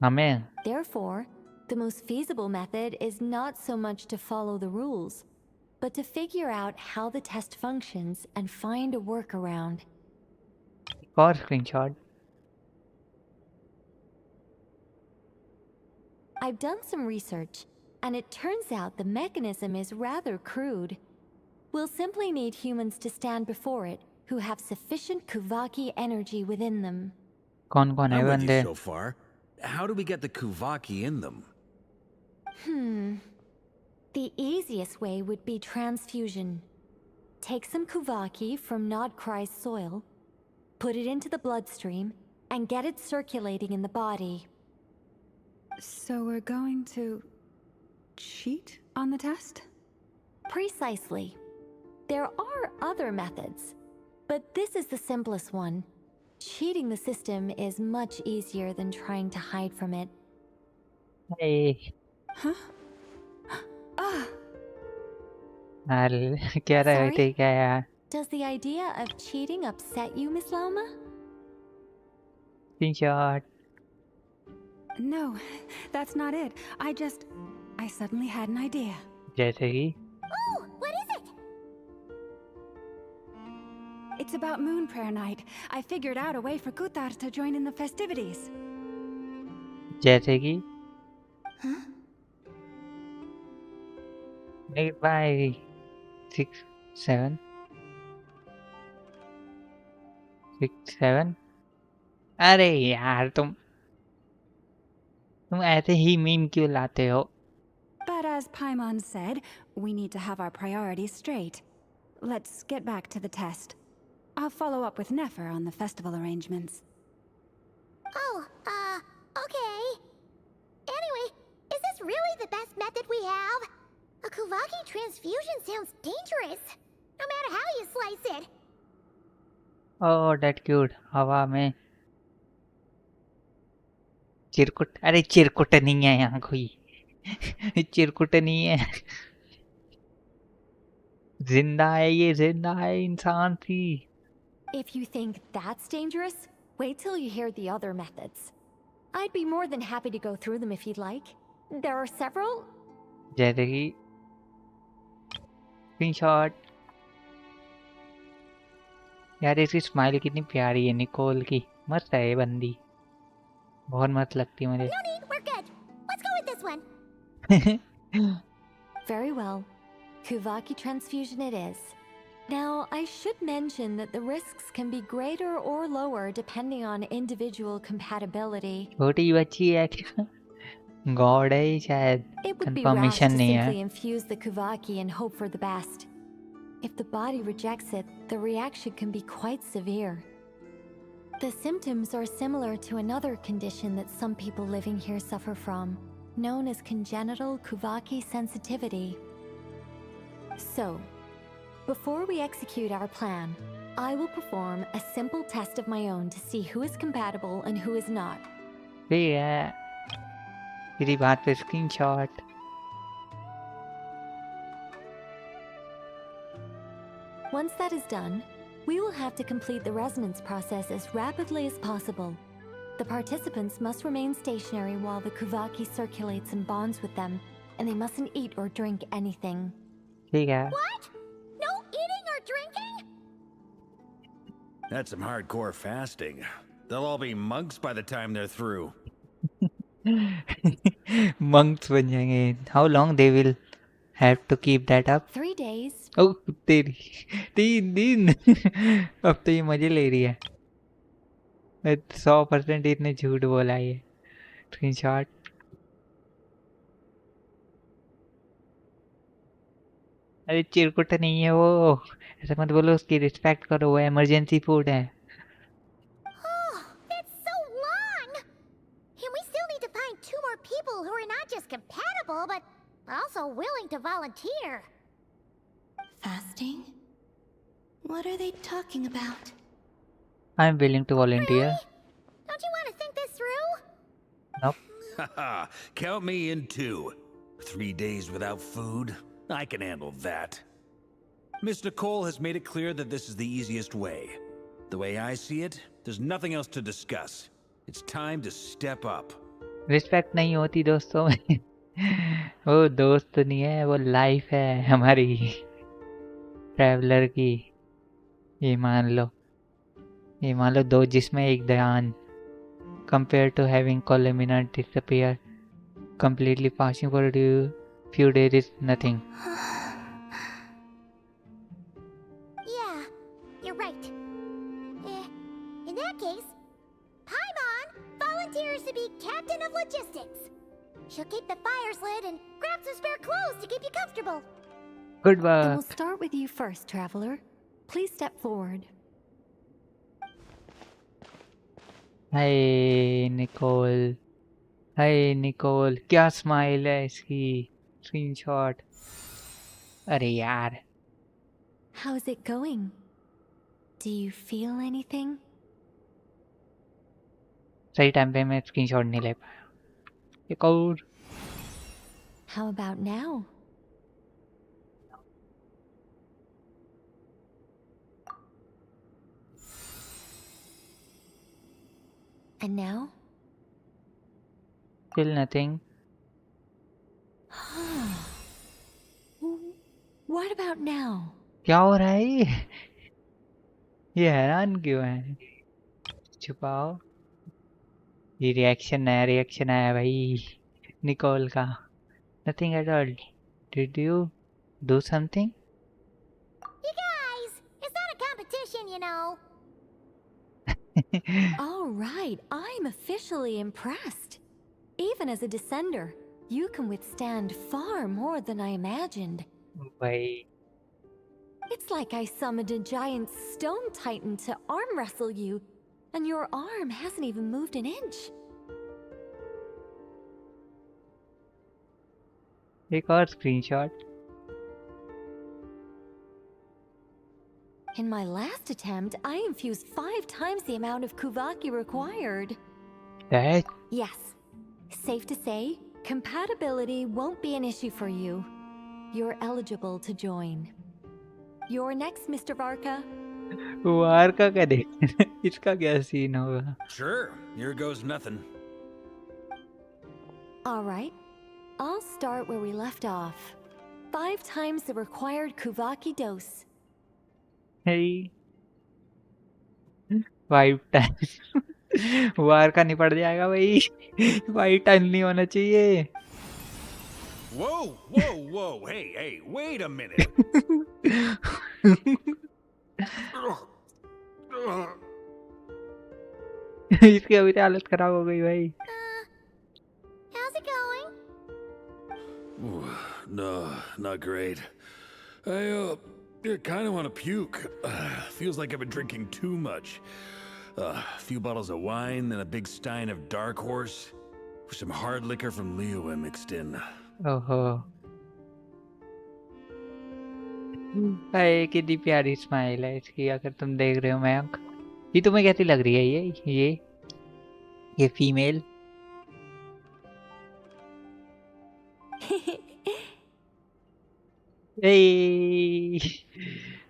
Speaker 2: हमें
Speaker 13: Therefore, the most feasible method is not so much to follow the rules, but to figure out how the test functions and find a workaround.
Speaker 2: एक और screenshot.
Speaker 13: I've done some research, and it turns out the mechanism is rather crude. We'll simply need humans to stand before it who have sufficient Kuvaki energy within them.
Speaker 2: कौन-कौन है
Speaker 4: I'm with you
Speaker 2: बंदे?
Speaker 4: so far. How do we get the Kuvaki in them?
Speaker 13: The easiest way would be transfusion. Take some Kuvaki from Nod Krai's soil, put it into the bloodstream, and get it circulating in the body.
Speaker 5: So we're going to cheat on the test?
Speaker 13: Precisely. There are other methods, but this is the simplest one. Cheating the system is much easier than trying to hide from it.
Speaker 2: Hey.
Speaker 5: Huh? Ah!
Speaker 2: अरे क्या रहा है ठीक है यार.
Speaker 13: Does the idea of cheating upset you, Miss Lauma?
Speaker 2: Screenshot.
Speaker 5: No, that's not it. I suddenly had an idea.
Speaker 2: जैसे कि
Speaker 3: Oh, what is it?
Speaker 5: It's about Moon Prayer Night. I figured out a way for Kutar to join in the festivities.
Speaker 2: जैसे कि
Speaker 9: Huh?
Speaker 2: 8 by 6 7 6 7. अरे यार तुम ऐसे ही meme क्यों लाते हो?
Speaker 5: But as Paimon said, we need to have our priorities straight. Let's get back to the test. I'll follow up with Nefer on the festival arrangements.
Speaker 3: Oh, okay. Anyway, is this really the best method we have? A Kuvaki transfusion sounds dangerous, no matter how you slice it.
Speaker 2: Oh, that cute. हवा में चिरकुट. अरे चिरकुट नहीं है यहाँ कोई. चिरकुट नहीं है. जिंदा है ये, जिंदा है इंसान थी.
Speaker 13: If you think that's dangerous, wait till you hear the other methods. I'd be more than happy to go through them if you'd like. There are several.
Speaker 2: जैसे कि स्क्रीनशॉट. यार इसकी स्माइल कितनी प्यारी है निकोल की. मस्त है ये बंदी. बहुत मस्त लगती है मुझे.
Speaker 3: No need, we're good. Let's go with this one.
Speaker 13: Very well. Kuvaki transfusion it is. Now, I should mention that the risks can be greater or lower depending on individual compatibility.
Speaker 2: छोटी बच्ची है क्या? God है ये शायद.
Speaker 13: It would be rash to
Speaker 2: confirmation नहीं है.
Speaker 13: simply infuse the Kuvaki and hope for the best. If the body rejects it, the reaction can be quite severe. The symptoms are similar to another condition that some people living here suffer from, known as congenital Kuvaki sensitivity. So, before we execute our plan, I will perform a simple test of my own to see who is compatible and who is not.
Speaker 2: ठीक है. तेरी बात पे screenshot.
Speaker 13: Once that is done, we will have to complete the resonance process as rapidly as possible. The participants must remain stationary while the Kuvaki circulates and bonds with them, and they mustn't eat or drink anything.
Speaker 2: ठीक है.
Speaker 3: What? No eating or drinking?
Speaker 4: That's some hardcore fasting. They'll all be monks by the time they're through.
Speaker 2: Monks बन जाएंगे. How long they will have to keep that up?
Speaker 13: 3 days.
Speaker 2: Oh, तेरी 3 दिन. अब तो ये मजे ले रही है. 100% इसने झूठ बोला ये. स्क्रीनशॉट. अरे चिरकुट नहीं है वो. ऐसा मत बोलो, उसकी रिस्पेक्ट करो, वो इमरजेंसी फूड है.
Speaker 3: Oh, that's so long! And we still need to find 2 more people who are not just compatible, but also willing to volunteer.
Speaker 9: Fasting? What are they talking about?
Speaker 2: I'm willing to volunteer.
Speaker 3: Really? Don't you want to think this through?
Speaker 2: Nope.
Speaker 4: Haha, count me in too. 3 days without food? I can handle that. Mr. Cole has made it clear that this is the easiest way. The way I see it, there's nothing else to discuss. It's time to step up.
Speaker 2: Respect नहीं होती दोस्तों में. वो दोस्त नहीं है, वो life है हमारी ट्रैवलर की. ये मान लो दो जिसमें एक ध्यान. Compared to having Columina disappear completely, passing for a few days is nothing.
Speaker 3: Yeah, you're right. In that case, Paimon volunteers to be captain of logistics. She'll keep the fires lit and grab some spare clothes to keep you comfortable.
Speaker 2: Good
Speaker 13: Then we'll
Speaker 2: work.
Speaker 13: start with you first, traveler. Please step forward.
Speaker 2: Hi Nicole, क्या smile है इसकी. Screenshot. अरे यार.
Speaker 13: How's it going? Do you feel anything?
Speaker 2: सही time पे मैं screenshot नहीं ले पाया. एक और.
Speaker 13: How about now? And now?
Speaker 2: Still nothing.
Speaker 13: What about now?
Speaker 2: क्या हो रहा है ये हैरान क्यों है. छुपाओ. ये रिएक्शन आया भाई निकोल का. Nothing at all. Did you do something?
Speaker 3: You guys, it's not a competition, you know.
Speaker 13: All right, I'm officially impressed. Even as a descender, you can withstand far more than I imagined.
Speaker 2: भाई.
Speaker 13: It's like I summoned a giant stone titan to arm wrestle you, and your arm hasn't even moved an inch.
Speaker 2: एक और screenshot.
Speaker 13: In my last attempt, I infused 5 times the amount of Kuvaki required.
Speaker 2: That?
Speaker 13: Yes. Safe to say, compatibility won't be an issue for you. You're eligible to join. You're next, Mr. Varka.
Speaker 2: वार का क्या दे. इसका क्या scene होगा.
Speaker 4: Sure, here goes nothing.
Speaker 13: All right. I'll start where we left off. 5 times the required Kuvaki dose.
Speaker 2: Hey. 5 times. वार का निपट जाएगा भाई. 5 times नहीं होना चाहिए.
Speaker 4: Whoa! Hey, wait a minute.
Speaker 2: इसकी अभी तो हालत खराब हो गई भाई.
Speaker 3: How's it going?
Speaker 4: No, not great. I kind of want to puke. Feels like I've been drinking too much. A few bottles of wine, then a big stein of Dark Horse. Some hard liquor from Leo I mixed in.
Speaker 2: ओहो. हाय कितनी प्यारी smile है इसकी. अगर तुम देख रहे हो मयंक, ये तुम्हें कैसी लग रही है ये फीमेल.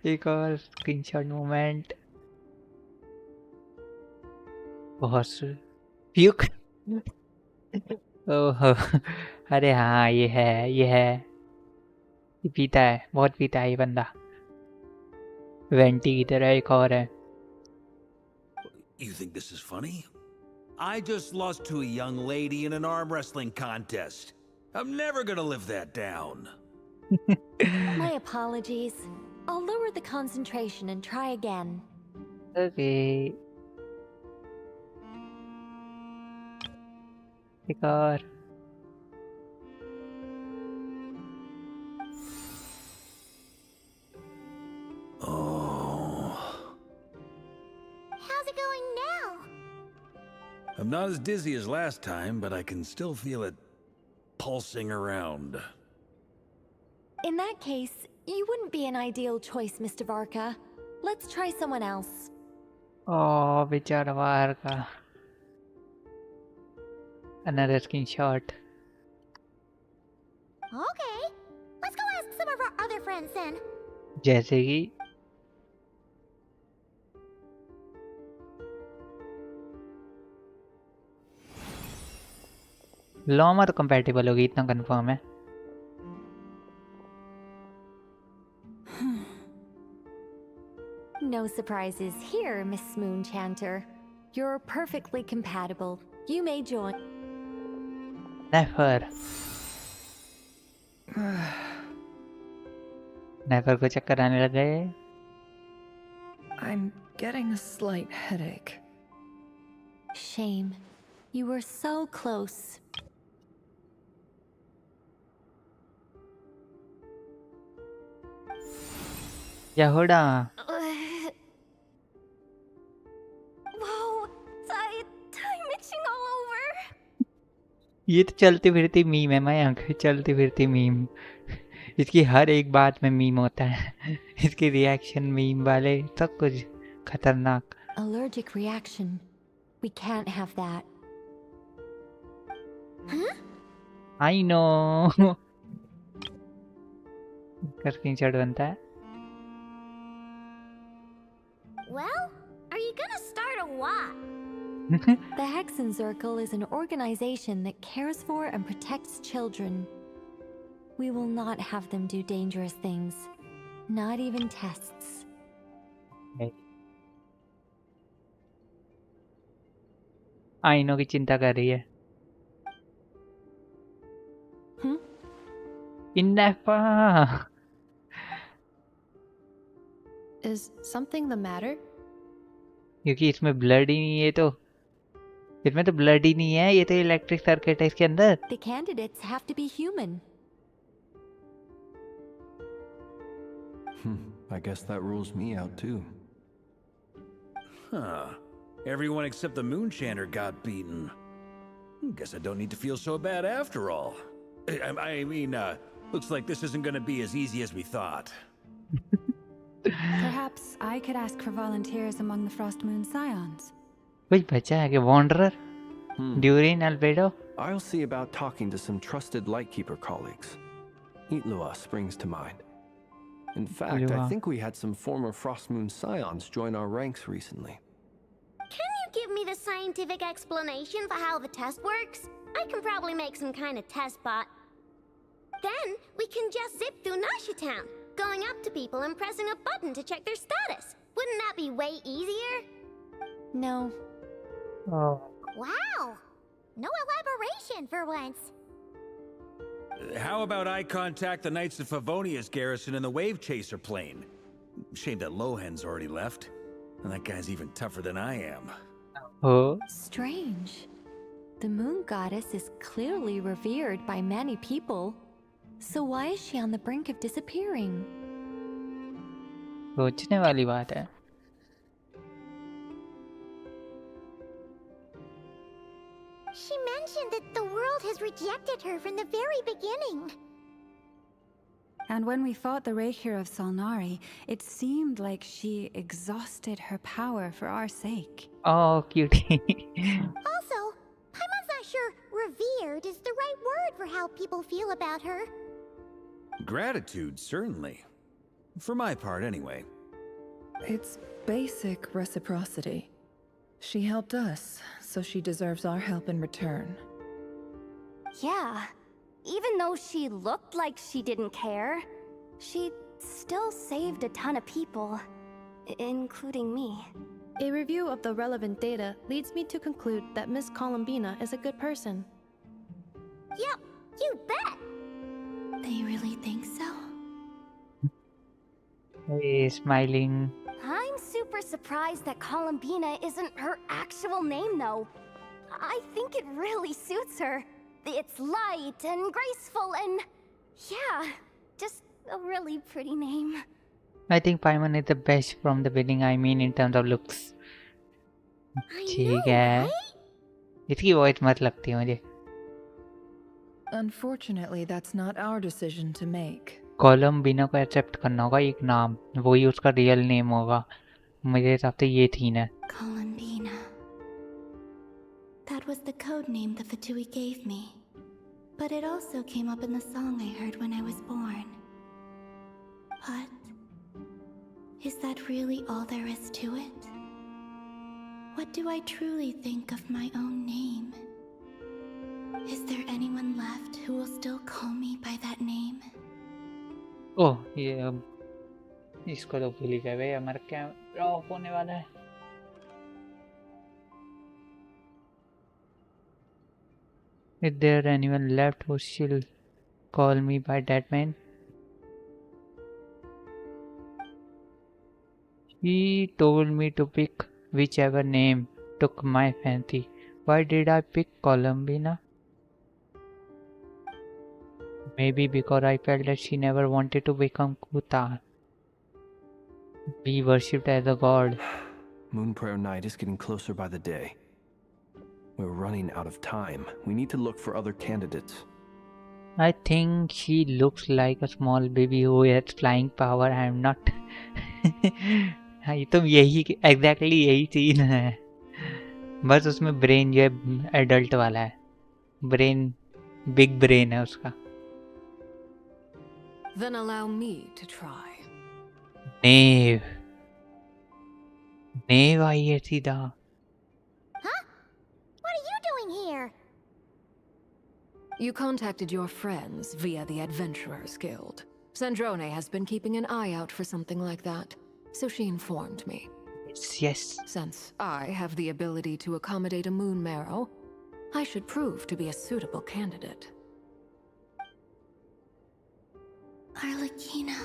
Speaker 2: एक और स्क्रीनशॉट मोमेंट. बहुत प्यूक. ओहो. अरे हाँ ये है ये पीता है, बहुत पीता है ये बंदा. वेंटी की तरह एक और है.
Speaker 4: You think this is funny? I just lost to a young lady in an arm wrestling contest. I'm never gonna live that down.
Speaker 13: My apologies. I'll lower the concentration and try again.
Speaker 2: Okay. एक और.
Speaker 4: Oh.
Speaker 3: How's it going now?
Speaker 4: I'm not as dizzy as last time, but I can still feel it pulsing around.
Speaker 13: In that case, you wouldn't be an ideal choice, Mr. Varka. Let's try someone else.
Speaker 2: Oh, बेचारा बाहर का. Another screenshot.
Speaker 3: Okay, let's go ask some of our other friends then.
Speaker 2: जैसे कि लॉमा तो compatible होगी, इतना confirm है.
Speaker 13: No surprises here, Miss Moonchanter. You're perfectly compatible. You may join.
Speaker 2: नेफर. नेफर को चक्कर आने लग गए.
Speaker 1: I'm getting a slight headache.
Speaker 13: Shame. You were so close.
Speaker 2: यहूदा.
Speaker 13: Whoa, I'm itching all over.
Speaker 2: ये तो चलती फिरती मीम है मयंक, चलती फिरती मीम. इसकी हर एक बात में मीम होता है. इसके रिएक्शन मीम वाले, सब कुछ खतरनाक.
Speaker 13: Allergic reaction. We can't have that.
Speaker 3: Huh?
Speaker 2: I know. इसका स्क्रीनशॉट बनता है.
Speaker 3: Well, are you gonna start a what?
Speaker 13: The Hexen Circle is an organization that cares for and protects children. We will not have them do dangerous things. Not even tests.
Speaker 2: Okay. I know की चिंता कर रही है. Innafa.
Speaker 1: Is something the matter?
Speaker 2: क्योंकि इसमें blood ही नहीं है, तो इसमें तो ब्लड ही नहीं है. ये तो इलेक्ट्रिक सर्किट है इसके अंदर.
Speaker 13: The candidates have to be human.
Speaker 10: I guess that rules me out too.
Speaker 4: Huh. Everyone except the Moonchanter got beaten. Guess I don't need to feel so bad after all. I mean, looks like this isn't gonna be as easy as we thought.
Speaker 5: Perhaps I could ask for volunteers among the Frost Moon Scions.
Speaker 2: कुछ बचा है कि Wanderer? Durin, Albedo?
Speaker 10: I'll see about talking to some trusted Lightkeeper colleagues. Itlua springs to mind. In fact, I think we had some former Frost Moon Scions join our ranks recently.
Speaker 3: Can you give me the scientific explanation for how the test works? I can probably make some kind of test bot. Then we can just zip through Nasha Town, going up to people and pressing a button to check their status. Wouldn't that be way easier?
Speaker 13: No.
Speaker 2: Oh.
Speaker 3: Wow! No elaboration for once.
Speaker 4: How about I contact the Knights of Favonia's garrison in the Wave Chaser plane? Shame that Lohan's already left. And that guy's even tougher than I am.
Speaker 2: Oh.
Speaker 13: Strange. The moon goddess is clearly revered by many people. So why is she on the brink of disappearing?
Speaker 2: सोचने वाली बात है.
Speaker 3: She mentioned that the world has rejected her from the very beginning.
Speaker 5: And when we fought the Reikir of Solnari, it seemed like she exhausted her power for our sake.
Speaker 2: Oh, cutie.
Speaker 3: Also, Paimon's not sure revered is the right word for how people feel about her.
Speaker 4: Gratitude, certainly. For my part, anyway.
Speaker 1: It's basic reciprocity. She helped us, so she deserves our help in return.
Speaker 9: Yeah. Even though she looked like she didn't care, she still saved a ton of people, including me.
Speaker 14: A review of the relevant data leads me to conclude that Miss Columbina is a good person.
Speaker 3: Yep, you bet!
Speaker 9: They really think so?
Speaker 2: Hey, smiling.
Speaker 15: I'm super surprised that Columbina isn't her actual name, though. I think it really suits her. It's light and graceful and... yeah, just a really pretty name.
Speaker 2: I think Paimon is the best from the beginning. I mean, in terms of looks. ठीक है. इसकी voice मत लगती है मुझे.
Speaker 16: Unfortunately, that's not our decision to make.
Speaker 2: कोलम्बिना को accept करना होगा एक नाम. वही उसका रियल नेम होगा. मेरे हिसाब से ये थीन है.
Speaker 9: Columbina. That was the code name the Fatui gave me. But it also came up in the song I heard when I was born. But... is that really all there is to it? What do I truly think of my own name? Is there anyone left who will still call me by that name?
Speaker 2: ओह ये अब इसको तो भूल ही गए भाई. हमारा camera off होने वाला है. Is there anyone left who still call me by that name? He told me to pick whichever name took my fancy. Why did I pick Columbina? Maybe because I felt that she never wanted to become Kuta, be worshipped as a god.
Speaker 17: Moon Prayer Night is getting closer by the day. We're running out of time. We need to look for other candidates.
Speaker 2: I think she looks like a small baby who has flying power. I am not. ये तो यही exactly यही scene है. बस उसमें brain जो है adult वाला है. ब्रेन बिग ब्रेन है उसका.
Speaker 1: Then allow me to try.
Speaker 2: नेव नेव आई है सीधा.
Speaker 3: Huh? What are you doing here?
Speaker 1: You contacted your friends via the Adventurers Guild. Sandrone has been keeping an eye out for something like that, so she informed me.
Speaker 2: Yes.
Speaker 1: Since I have the ability to accommodate a moon marrow, I should prove to be a suitable candidate.
Speaker 9: Arlecchino.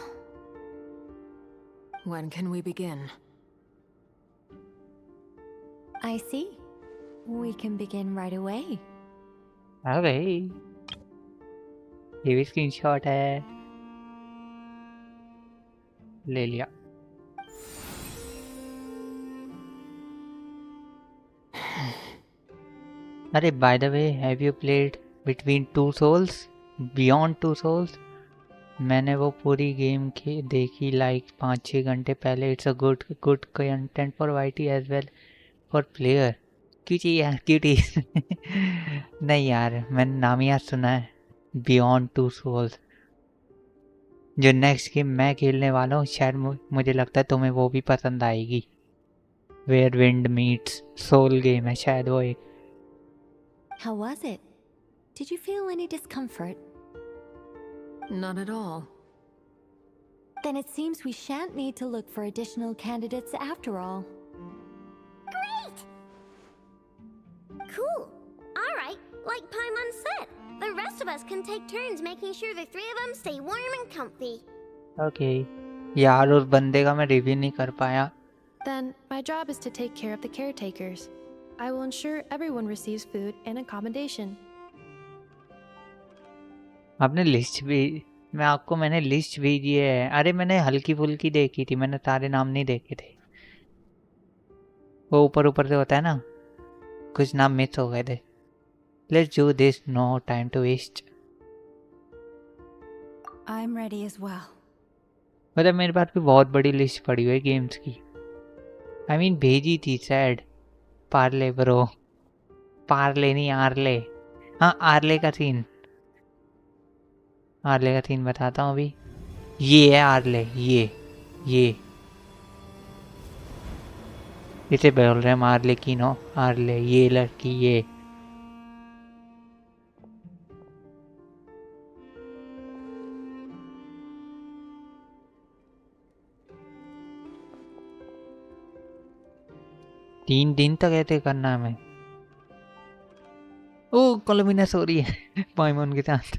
Speaker 1: When can we begin?
Speaker 13: I see. We can begin right away.
Speaker 2: Okay. ये भी screenshot है. ले लिया. अरे by the way, have you played Between Two Souls? Beyond Two Souls? मैंने वो पूरी game की देखी लाइक 5-6 घंटे पहले. It's a good content for YT as well for player. क्यों चाहिए यार क्यूटी. नहीं यार मैंने नाम ही आज सुना है. Beyond two souls. जो नेक्स्ट गेम मैं खेलने वाला हूँ शायद मुझे लगता है तुम्हें वो भी पसंद आएगी. Where wind meets soul game है शायद वो एक.
Speaker 13: How was it? Did you feel any discomfort?
Speaker 1: Not at all.
Speaker 13: Then it seems we shan't need to look for additional candidates after all.
Speaker 3: Great! Cool. Alright, like Paimon said, the rest of us can take turns making sure the three of them stay warm and comfy.
Speaker 2: Okay. यार उस बंदे का मैं review नहीं कर पाया.
Speaker 14: Then my job is to take care of the caretakers. I will ensure everyone receives food and accommodation.
Speaker 2: आपने list भी मैंने लिस्ट भेजी है. अरे मैंने हल्की फुल्की देखी थी. मैंने सारे नाम नहीं देखे थे. वो ऊपर से होता है ना. कुछ नाम मिस हो गए थे. Let's do this. No time to waste.
Speaker 5: I'm ready as well.
Speaker 2: मतलब मेरे पास भी बहुत बड़ी लिस्ट पड़ी हुई है गेम्स की. I mean भेजी थी सैड. पार्ले ब्रो. पार्ले नहीं आर्ले. हाँ आर्ले का सीन बताता हूँ अभी. ये है आर्ले. ये इसे बोल रहे हैं आर्ले की. नो आर्ले ये लड़की ये. 3 दिन तक ऐसे करना है हमें। ओ कोलमिना सो रही है पाइमन के साथ।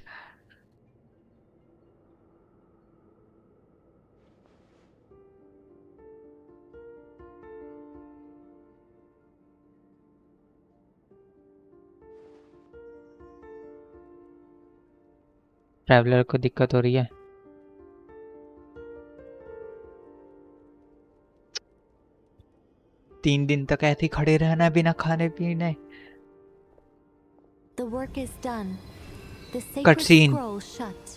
Speaker 2: ट्रैवलर को दिक्कत हो रही है। तीन दिन तक ऐसे ही खड़े रहना बिना खाने पीने।
Speaker 13: The work is done. The sacred
Speaker 2: Cutscene.
Speaker 13: scroll shut.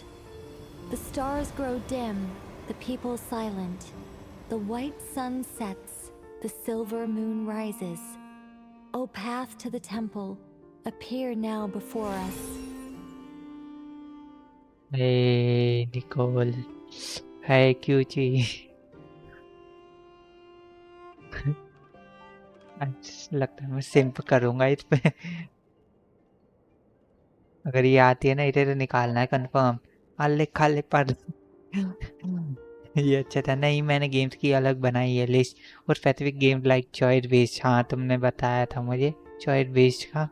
Speaker 13: The stars grow dim, the people silent. The white sun sets, the silver moon rises. O path to the temple, appear now before us.
Speaker 2: Hey Nicole, है क्यों ची? लगता है मैं सिंप करूंगा इस पे। अगर ये आती है ना इसे तो निकालना है कंफर्म। अल्ले खाले पर ये अच्छा था। नहीं मैंने गेम्स की अलग बनाई है लिस्ट और specific game like choice based. हाँ तुमने बताया था मुझे चॉइस बेस्ड का।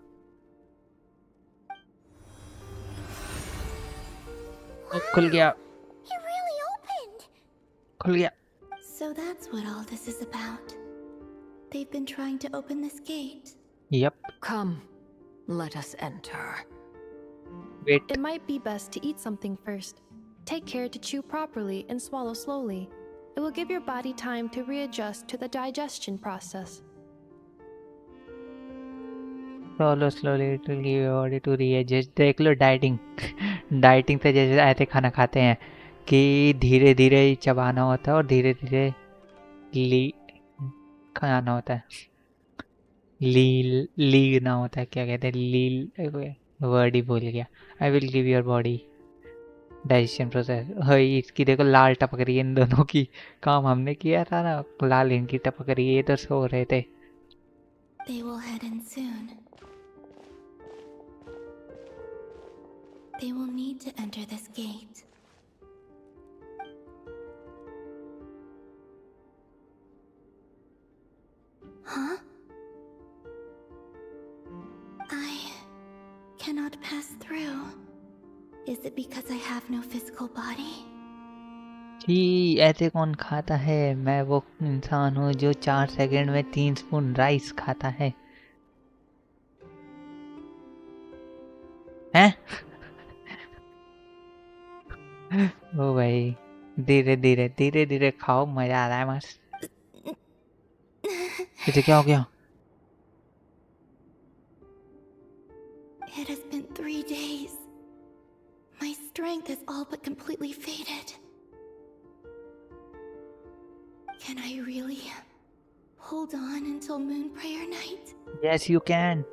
Speaker 2: खुल गया।
Speaker 3: It really opened.
Speaker 2: खुल गया।
Speaker 9: So that's what all this is about. They've been trying to open this gate.
Speaker 2: Yep.
Speaker 1: Come, let us enter.
Speaker 2: Wait.
Speaker 14: It might be best to eat something first. Take care to chew properly and swallow slowly. It will give your body time to readjust to the digestion process.
Speaker 2: Swallow slowly, it will give your body to readjust. देख लो dieting dieting से जैसे ऐसे खाना खाते हैं कि धीरे धीरे चबाना होता है और धीरे धीरे ली खाना होता है। लीना होता है। क्या कहते हैं लील वर्ड ही भूल गया। I will give your body digestion process. भाई इसकी देखो लाल टपक रही है। इन दोनों की काम हमने किया था ना। लाल इनकी टपक रही है। ये तो सो रहे थे।
Speaker 9: They will head in soon. They will need to enter this gate. Huh? I cannot pass through. Is it because I have no physical body?
Speaker 2: जी ऐसे कौन खाता है? मैं वो इंसान हूँ जो 4 सेकंड में 3 स्पून राइस खाता है। हैं? ओ भाई धीरे धीरे धीरे धीरे खाओ मजा आ रहा है मस्त। इसे क्या हो गया?
Speaker 9: It has been 3 days. My strength has all but completely faded. Can I really hold on until Moon Prayer Night?
Speaker 2: Yes, you can.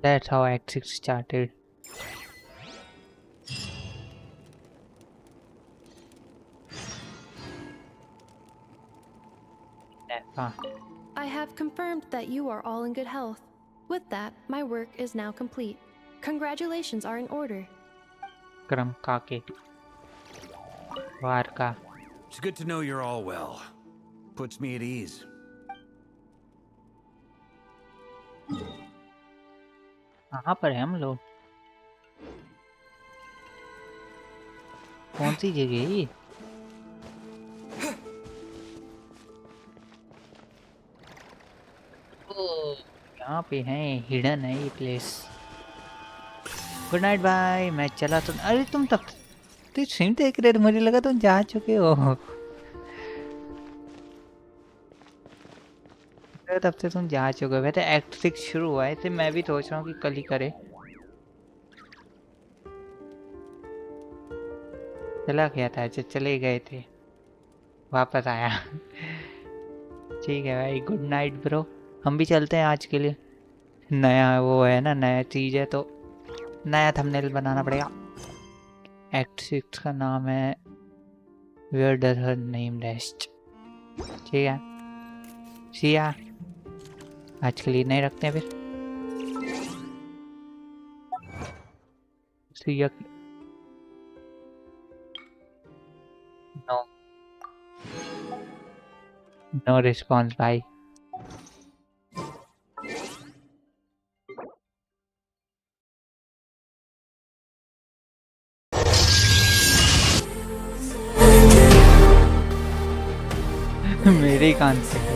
Speaker 2: That's how Act 6 started.
Speaker 14: I have confirmed that you are all in good health. With that, my work is now complete. Congratulations are in order.
Speaker 2: Kram Kake. Varka.
Speaker 4: It's good to know you're all well. Puts me at ease.
Speaker 2: कहाँ पर है हम लोग? कौन सी जगह है ये? यहाँ पे है हिडन है ये प्लेस। Good night bye. मैं चला तो। अरे तुम तब तो स्ट्रीम देख रहे थे मुझे लगा तुम जा चुके हो। तब से तुम जा चुके हो। वैसे एक्ट 6 शुरू हुआ है तो मैं भी सोच रहा हूँ कि कल ही करे। चला गया था चले गए थे वापस आया। ठीक है भाई गुड नाइट ब्रो। हम भी चलते हैं आज के लिए। नया वो है ना नया चीज है तो नया थंबनेल बनाना पड़ेगा। एक्ट 6 का नाम है where does her name rest. ठीक है सिया आज के लिए नहीं रखते हैं फिर। Siya No response, bye. मेरे कान से